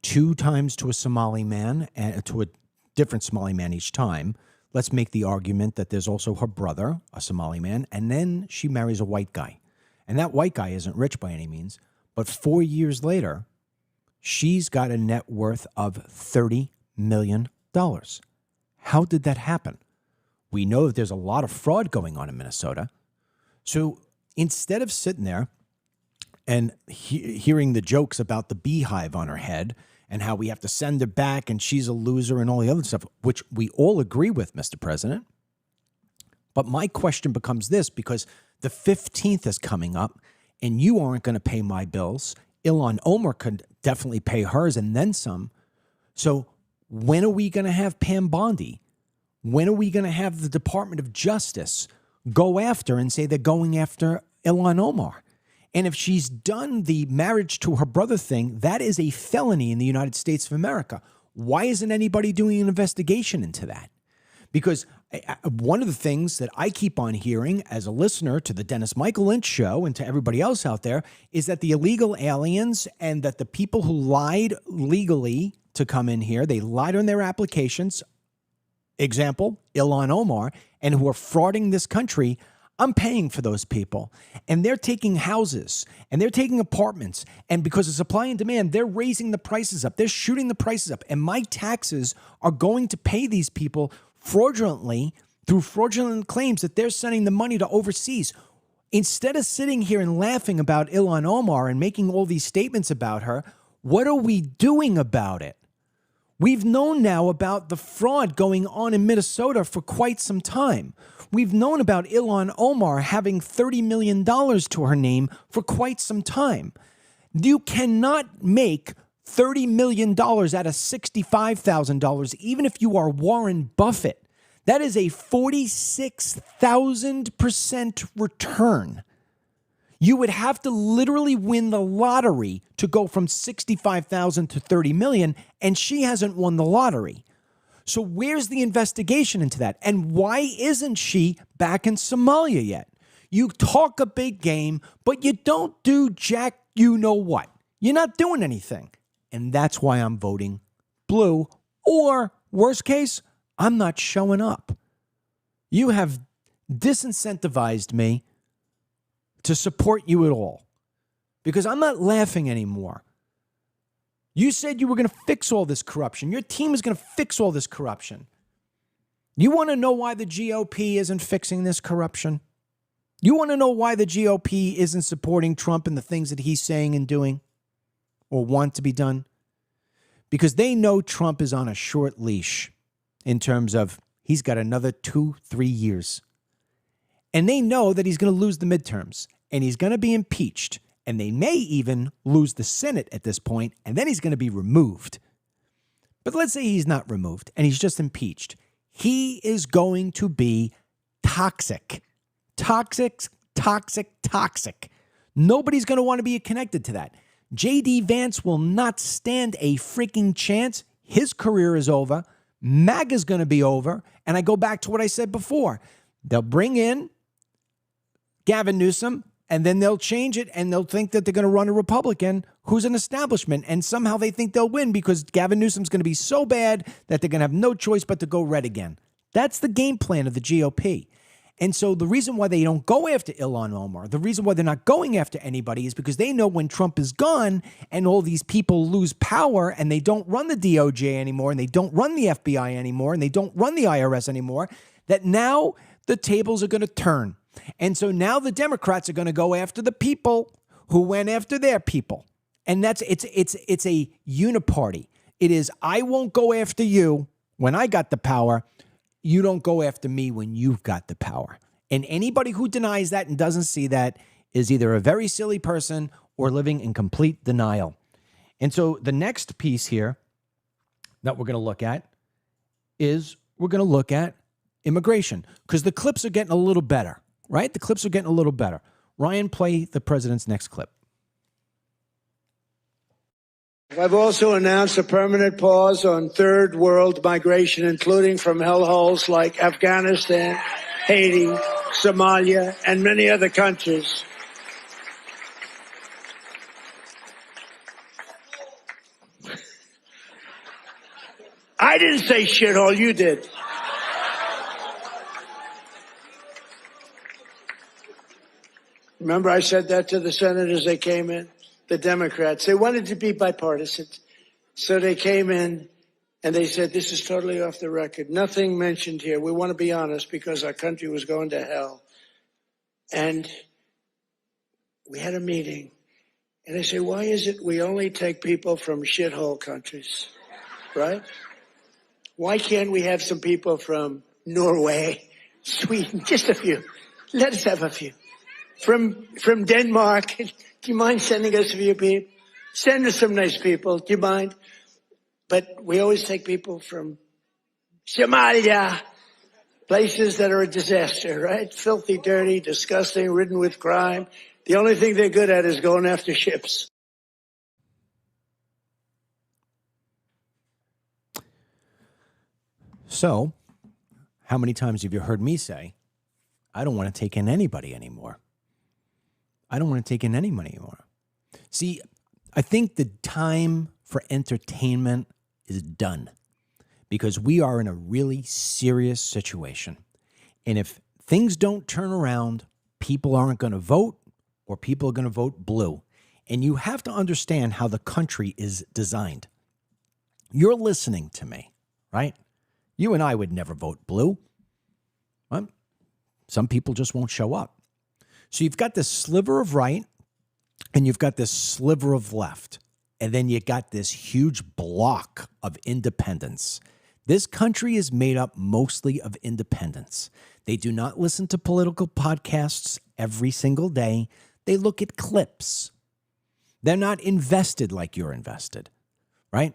2 times to a Somali man and to a different Somali man each time. Let's make the argument that there's also her brother, a Somali man, and then she marries a white guy. And that white guy isn't rich by any means, but 4 years later, she's got a net worth of $30 million. How did that happen? We know that there's a lot of fraud going on in Minnesota. So instead of sitting there and hearing the jokes about the beehive on her head and how we have to send her back and she's a loser and all the other stuff, which we all agree with, Mr. President. But my question becomes this, because the 15th is coming up and you aren't going to pay my bills. Ilhan Omar could definitely pay hers and then some. So when are we going to have Pam Bondi? When are we going to have the Department of Justice go after and say they're going after Ilhan Omar? And if she's done the marriage to her brother thing, that is a felony in the United States of America. Why isn't anybody doing an investigation into that? Because one of the things that I keep on hearing as a listener to the Dennis Michael Lynch show and to everybody else out there is that the illegal aliens and that the people who lied legally to come in here, they lied on their applications, example, Ilhan Omar, and who are frauding this country. I'm paying for those people, and they're taking houses and they're taking apartments, and because of supply and demand, they're raising the prices up. They're shooting the prices up, and my taxes are going to pay these people fraudulently through fraudulent claims that they're sending the money to overseas. Instead of sitting here and laughing about Ilhan Omar and making all these statements about her, what are we doing about it? We've known now about the fraud going on in Minnesota for quite some time. We've known about Ilhan Omar having $30 million to her name for quite some time. You cannot make $30 million out of $65,000, even if you are Warren Buffett. That is a 46,000% return. You would have to literally win the lottery to go from 65,000 to 30 million, and she hasn't won the lottery. So where's the investigation into that? And why isn't she back in Somalia yet? You talk a big game, but you don't do jack you know what. You're not doing anything. And that's why I'm voting blue. Or, worst case, I'm not showing up. You have disincentivized me to support you at all, because I'm not laughing anymore. You said you were going to fix all this corruption. Your team is going to fix all this corruption. You want to know why the GOP isn't fixing this corruption? You want to know why the GOP isn't supporting Trump and the things that he's saying and doing or want to be done? Because they know Trump is on a short leash in terms of he's got another 2-3 years. And they know that he's going to lose the midterms and he's going to be impeached. And they may even lose the Senate at this point, and then he's going to be removed. But let's say he's not removed and he's just impeached. He is going to be toxic. Toxic, toxic, toxic. Nobody's going to want to be connected to that. J.D. Vance will not stand a freaking chance. His career is over. MAGA's going to be over. And I go back to what I said before. They'll bring in Gavin Newsom, and then they'll change it, and they'll think that they're going to run a Republican who's an establishment, and somehow they think they'll win because Gavin Newsom's going to be so bad that they're going to have no choice but to go red again. That's the game plan of the GOP. And so the reason why they don't go after Ilhan Omar, the reason why they're not going after anybody is because they know when Trump is gone and all these people lose power and they don't run the DOJ anymore and they don't run the FBI anymore and they don't run the IRS anymore, that now the tables are going to turn. And so now the Democrats are going to go after the people who went after their people. And it's a uniparty. It is, I won't go after you when I got the power. You don't go after me when you've got the power. And anybody who denies that and doesn't see that is either a very silly person or living in complete denial. And so the next piece here that we're going to look at is we're going to look at immigration, because the clips are getting a little better, right? The clips are getting a little better. Ryan, play the president's next clip. I've also announced a permanent pause on third world migration, including from hellholes like Afghanistan, Haiti, Somalia, and many other countries. I didn't say shithole, you did. Remember I said that to the senators they came in? The Democrats. They wanted to be bipartisan. So they came in and they said, this is totally off the record. Nothing mentioned here. We want to be honest because our country was going to hell. And we had a meeting. And I say, why is it we only take people from shithole countries, right? Why can't we have some people from Norway, Sweden, just a few? Let us have a few. From Denmark. Do you mind sending us a few people? Send us some nice people. Do you mind? But we always take people from Somalia, places that are a disaster, right? Filthy, dirty, disgusting, ridden with crime. The only thing they're good at is going after ships. So, how many times have you heard me say, I don't want to take in anybody anymore? I don't want to take in any money anymore. See, I think the time for entertainment is done because we are in a really serious situation. And if things don't turn around, people aren't going to vote or people are going to vote blue. And you have to understand how the country is designed. You're listening to me, right? You and I would never vote blue. Well, some people just won't show up. So you've got this sliver of right and you've got this sliver of left. And then you got this huge block of independents. This country is made up mostly of independents. They do not listen to political podcasts every single day. They look at clips. They're not invested like you're invested, right?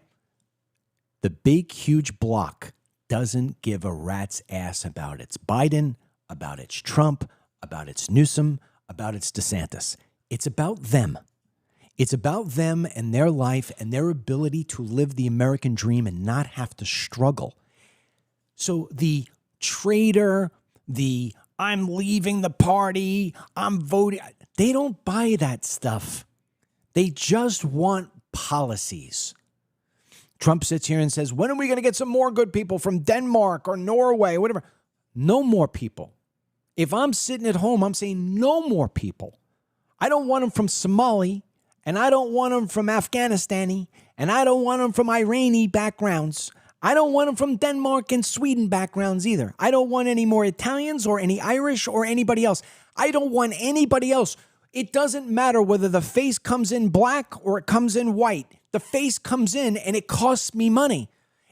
The big, huge block doesn't give a rat's ass about its Biden, about its Trump, about its Newsom, about its DeSantis. It's about them. It's about them and their life and their ability to live the American dream and not have to struggle. So the traitor, the I'm leaving the party, I'm voting, they don't buy that stuff. They just want policies. Trump sits here and says, when are we going to get some more good people from Denmark or Norway or whatever? No more people. If I'm sitting at home, I'm saying no more people. I don't want them from Somali, and I don't want them from Afghanistani, and I don't want them from Irani backgrounds. I don't want them from Denmark and Sweden backgrounds either. I don't want any more Italians or any Irish or anybody else. I don't want anybody else. It doesn't matter whether the face comes in black or it comes in white. The face comes in and it costs me money.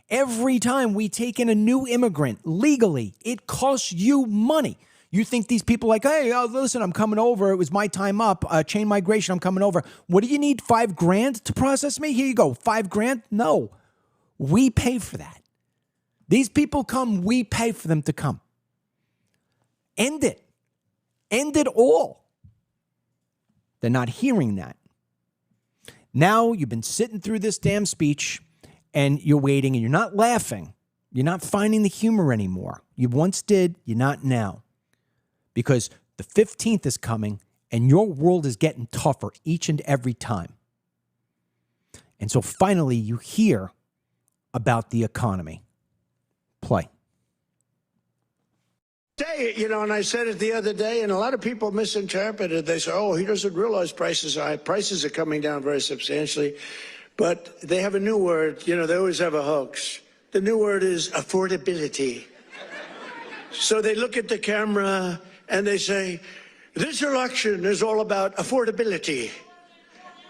Every time we take in a new immigrant legally, it costs you money. You think these people like, hey, listen, I'm coming over. It was my time up. Chain migration, I'm coming over. What do you need, $5,000 to process me? Here you go, $5,000? No, we pay for that. These people come, we pay for them to come. End it. End it all. They're not hearing that. Now you've been sitting through this damn speech and you're waiting and you're not laughing. You're not finding the humor anymore. You once did, you're not now. Because the 15th is coming and your world is getting tougher each and every time. And so finally you hear about the economy. Play. Day, and I said it the other day, and a lot of people misinterpreted. They say, "Oh, he doesn't realize prices are high. Prices are coming down very substantially." But they have a new word. They always have a hoax. The new word is affordability. So they look at the camera and they say, "This election is all about affordability."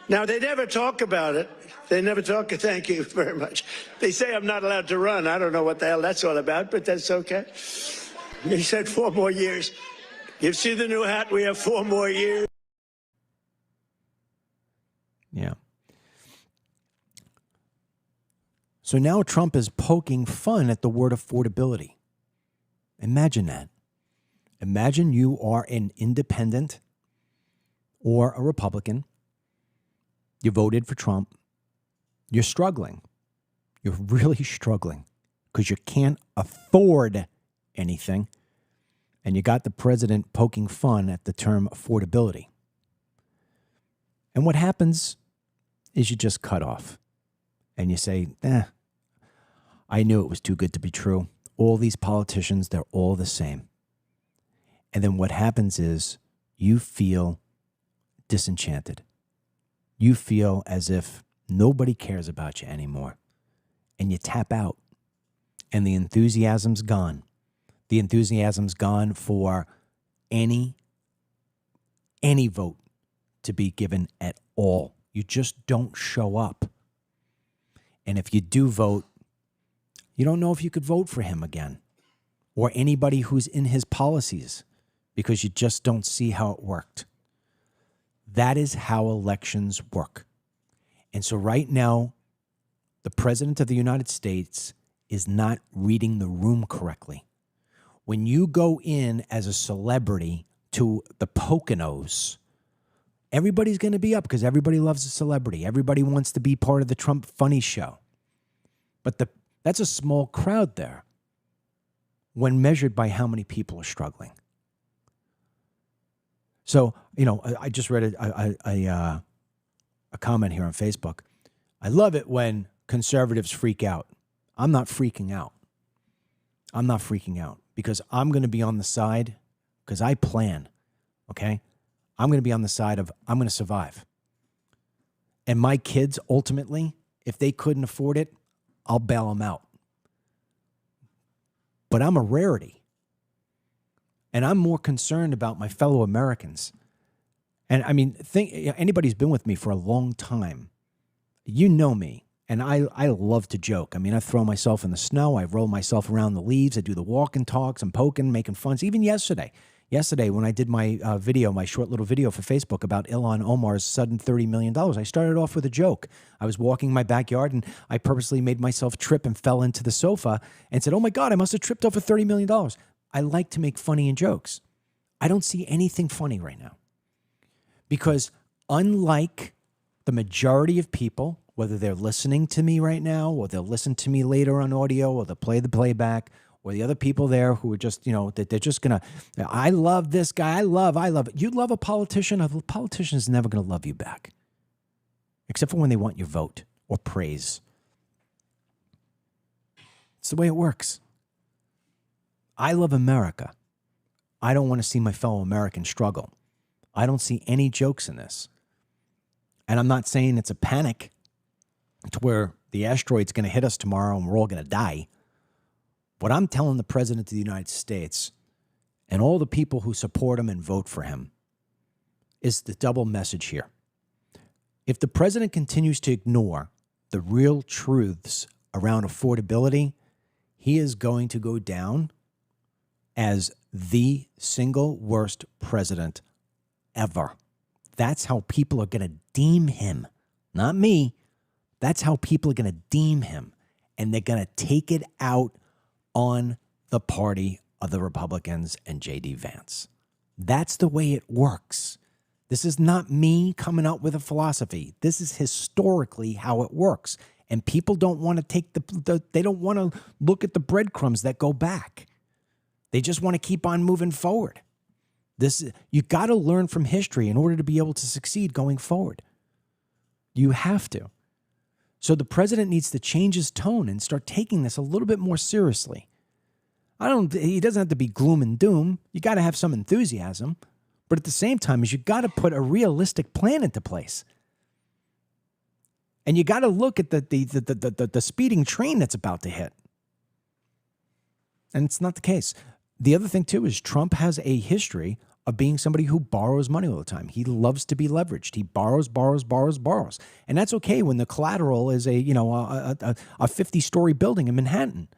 Now, they never talk about it. They never talk. Thank you very much. They say I'm not allowed to run. I don't know what the hell that's all about, but that's okay. He said 4 more years. You see the new hat? We have 4 more years. Yeah. So now Trump is poking fun at the word affordability. Imagine that. Imagine you are an independent or a Republican. You voted for Trump. You're struggling. You're really struggling because you can't afford anything. And you got the president poking fun at the term affordability. And what happens is you just cut off. And you say, I knew it was too good to be true. All these politicians, they're all the same. And then what happens is you feel disenchanted. You feel as if nobody cares about you anymore. And you tap out. And the enthusiasm's gone. The enthusiasm's gone for any vote to be given at all. You just don't show up. And if you do vote, you don't know if you could vote for him again or anybody who's in his policies because you just don't see how it worked. That is how elections work. And so right now, the president of the United States is not reading the room correctly. When you go in as a celebrity to the Poconos, everybody's going to be up because everybody loves a celebrity. Everybody wants to be part of the Trump funny show. But that's a small crowd there when measured by how many people are struggling. So, I just read a comment here on Facebook. I love it when conservatives freak out. I'm not freaking out. I'm not freaking out because I'm going to be on the side because I plan, okay? I'm going to be on the side of I'm going to survive. And my kids, ultimately, if they couldn't afford it, I'll bail them out. But I'm a rarity. And I'm more concerned about my fellow Americans. And I mean, anybody who's been with me for a long time, you know me. And I love to joke. I mean, I throw myself in the snow. I roll myself around the leaves. I do the walk and talks. I'm poking, making fun. Even yesterday when I did my my short little video for Facebook about Ilhan Omar's sudden $30 million, I started off with a joke. I was walking in my backyard and I purposely made myself trip and fell into the sofa and said, oh my God, I must have tripped over $30 million. I like to make funny and jokes. I don't see anything funny right now because unlike the majority of people, whether they're listening to me right now or they'll listen to me later on audio or they'll play the playback or the other people there who are just, that they're just going to, I love this guy. I love it. You love a politician. A politician is never going to love you back, except for when they want your vote or praise. It's the way it works. I love America. I don't want to see my fellow Americans struggle. I don't see any jokes in this. And I'm not saying it's a panic to where the asteroid's going to hit us tomorrow and we're all going to die. What I'm telling the president of the United States and all the people who support him and vote for him is the double message here. If the president continues to ignore the real truths around affordability, he is going to go down as the single worst president ever. That's how people are going to deem him, not me. That's how people are going to deem him. And they're going to take it out on the party of the Republicans and J.D. Vance. That's the way it works. This is not me coming up with a philosophy. This is historically how it works. And people don't want to take they don't want to look at the breadcrumbs that go back. They just want to keep on moving forward. You got to learn from history in order to be able to succeed going forward. You have to. So the president needs to change his tone and start taking this a little bit more seriously. He doesn't have to be gloom and doom. You got to have some enthusiasm. But at the same time, you got to put a realistic plan into place. And you got to look at the speeding train that's about to hit. And it's not the case. The other thing, too, is Trump has a history of being somebody who borrows money all the time. He loves to be leveraged. He borrows. And that's okay when the collateral is a 50-story building in Manhattan.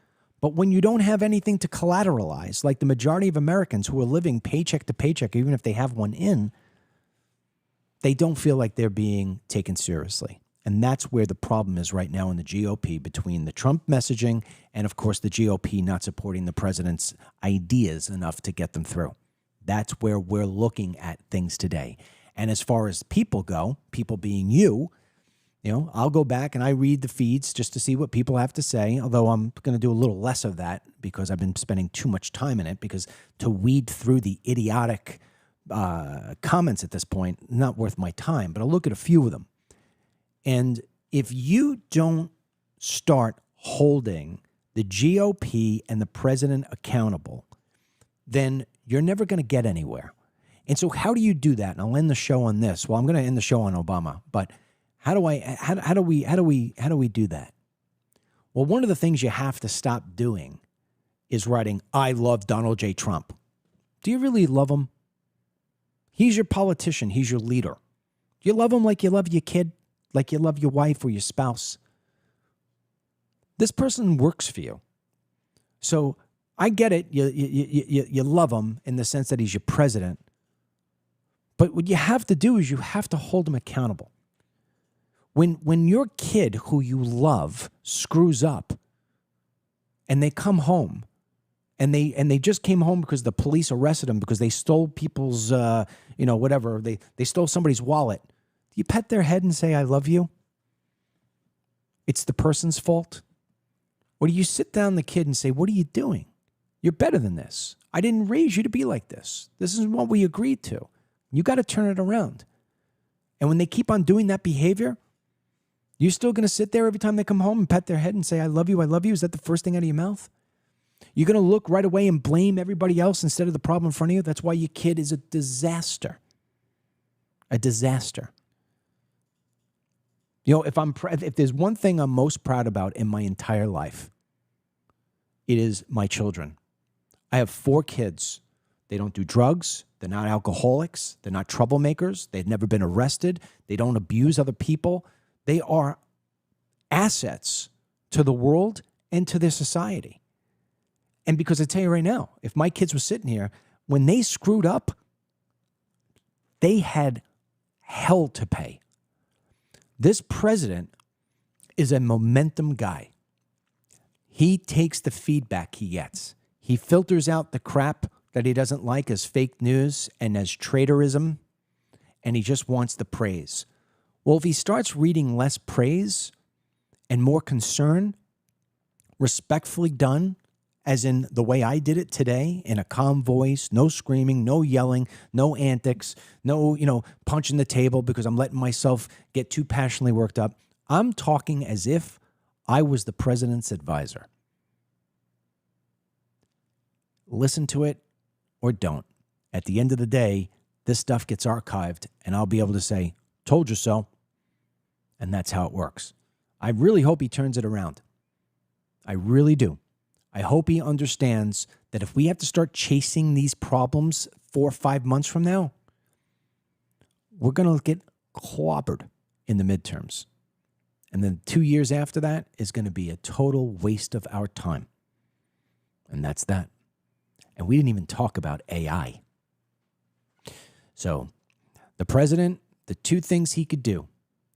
But when you don't have anything to collateralize, like the majority of Americans who are living paycheck to paycheck, even if they have one in, they don't feel like they're being taken seriously. And that's where the problem is right now in the GOP, between the Trump messaging and, of course, the GOP not supporting the president's ideas enough to get them through. That's where we're looking at things today. And as far as people go, people being you, I'll go back and I read the feeds just to see what people have to say, although I'm going to do a little less of that because I've been spending too much time in it, because to weed through the idiotic comments at this point, not worth my time, but I'll look at a few of them. And if you don't start holding the GOP and the president accountable, then you're never going to get anywhere. And so how do you do that? And I'll end the show on this. Well, I'm going to end the show on Obama, but how do we do that? Well, one of the things you have to stop doing is writing, "I love Donald J. Trump." Do you really love him? He's your politician. He's your leader. Do you love him like you love your kid, like you love your wife or your spouse? This person works for you. So I get it. You love him in the sense that he's your president. But what you have to do is you have to hold him accountable. When your kid who you love screws up and they come home and they just came home because the police arrested them because they stole people's, whatever, they stole somebody's wallet, do you pet their head and say, "I love you"? It's the person's fault? Or do you sit down the kid and say, "What are you doing? You're better than this. I didn't raise you to be like this. This is what we agreed to. You got to turn it around." And when they keep on doing that behavior, you're still going to sit there every time they come home and pet their head and say, "I love you, I love you"? Is that the first thing out of your mouth? You're going to look right away and blame everybody else instead of the problem in front of you? That's why your kid is a disaster. A disaster. If there's one thing I'm most proud about in my entire life, it is my children. I have 4 kids. They don't do drugs. They're not alcoholics. They're not troublemakers. They've never been arrested. They don't abuse other people. They are assets to the world and to their society. And because I tell you right now, if my kids were sitting here, when they screwed up, they had hell to pay. This president is a momentum guy. He takes the feedback he gets. He filters out the crap that he doesn't like as fake news and as traitorism, and he just wants the praise. Well, if he starts reading less praise and more concern, respectfully done, as in the way I did it today, in a calm voice, no screaming, no yelling, no antics, no, punching the table because I'm letting myself get too passionately worked up. I'm talking as if I was the president's advisor. Listen to it or don't. At the end of the day, this stuff gets archived and I'll be able to say, "Told you so." And that's how it works. I really hope he turns it around. I really do. I hope he understands that if we have to start chasing these problems 4 or 5 months from now, we're going to get clobbered in the midterms. And then 2 years after that is going to be a total waste of our time. And that's that. And we didn't even talk about AI. So the president, the 2 things he could do,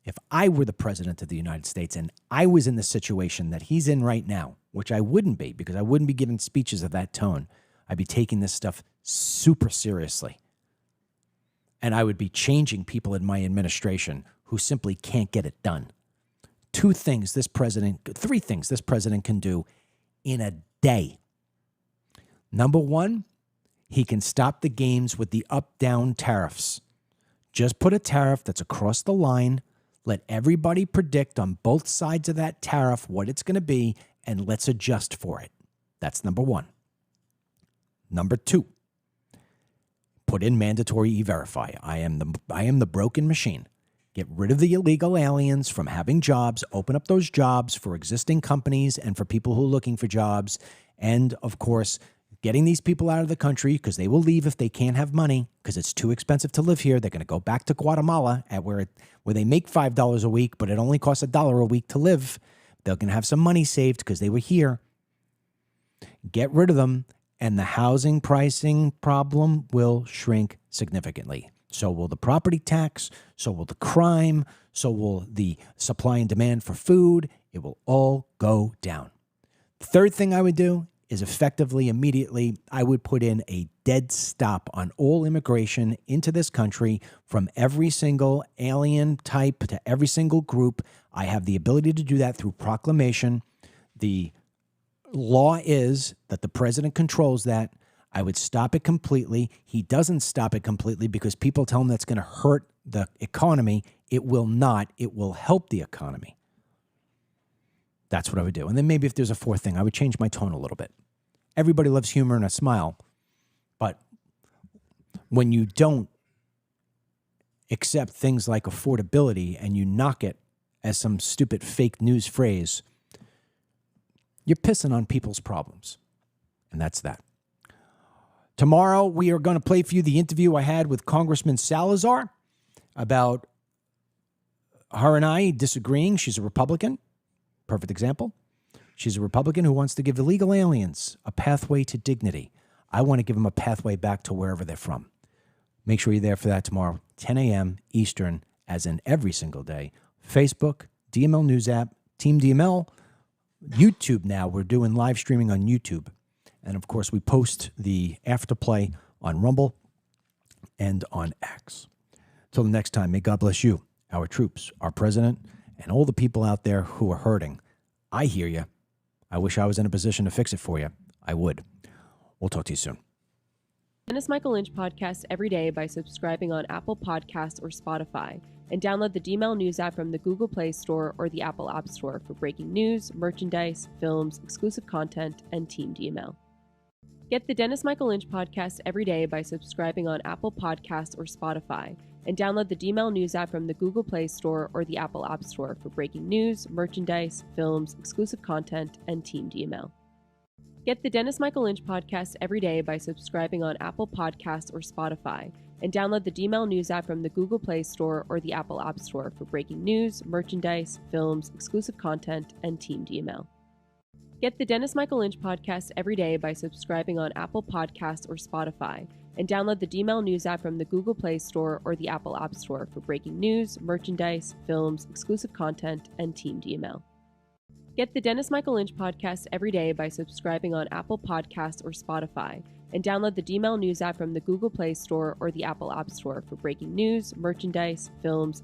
if I were the president of the United States and I was in the situation that he's in right now, which I wouldn't be because I wouldn't be giving speeches of that tone, I'd be taking this stuff super seriously. and I would be changing people in my administration who simply can't get it done. Three things this president can do in a day. Number one, he can stop the games with the up-down tariffs. Just put a tariff that's across the line, let everybody predict on both sides of that tariff what it's going to be, and let's adjust for it. That's number one. Number two, put in mandatory E-Verify. I am the broken machine. Get rid of the illegal aliens from having jobs, open up those jobs for existing companies and for people who are looking for jobs. And, of course, getting these people out of the country because they will leave if they can't have money because it's too expensive to live here. They're going to go back to Guatemala where they make $5 a week, but it only costs $1 a week to live. They're going to have some money saved because they were here. Get rid of them, and the housing pricing problem will shrink significantly. So will the property tax, so will the crime, so will the supply and demand for food. It will all go down. The third thing I would do is effectively, immediately, I would put in a dead stop on all immigration into this country from every single alien type to every single group. I have the ability to do that through proclamation. The law is that the president controls that. I would stop it completely. He doesn't stop it completely because people tell him that's going to hurt the economy. It will not. It will help the economy. That's what I would do. And then maybe if there's a fourth thing, I would change my tone a little bit. Everybody loves humor and a smile, but when you don't accept things like affordability and you knock it as some stupid fake news phrase, you're pissing on people's problems. And that's that. Tomorrow, we are going to play for you the interview I had with Congressman Salazar about her and I disagreeing. She's a Republican. Perfect example. She's a Republican who wants to give illegal aliens a pathway to dignity. I want to give them a pathway back to wherever they're from. Make sure you're there for that tomorrow, 10 a.m. Eastern, as in every single day. Facebook, DML News app, Team DML, YouTube now. We're doing live streaming on YouTube. And, of course, we post the afterplay on Rumble and on X. Till the next time, may God bless you, our troops, our president, and all the people out there who are hurting. I hear you. I wish I was in a position to fix it for you. I would. We'll talk to you soon. Dennis Michael Lynch podcast every day by subscribing on Apple Podcasts or Spotify, and download the DML News app from the Google Play Store or the Apple App Store for breaking news, merchandise, films, exclusive content, and Team DML. Get the Dennis Michael Lynch podcast every day by subscribing on Apple Podcasts or Spotify, and download the DML News app from the Google Play Store or the Apple App Store for breaking news, merchandise, films, exclusive content, and Team DML. Get the Dennis Michael Lynch podcast every day by subscribing on Apple Podcasts or Spotify, and download the DML News app from the Google Play Store or the Apple App Store for breaking news, merchandise, films, exclusive content, and Team DML. Get the Dennis Michael Lynch podcast every day by subscribing on Apple Podcasts or Spotify, and download the DML News app from the Google Play Store or the Apple App Store for breaking news, merchandise, films, exclusive content, and Team DML. Get the Dennis Michael Lynch podcast every day by subscribing on Apple Podcasts or Spotify, and download the DML News app from the Google Play Store or the Apple App Store for breaking news, merchandise, films,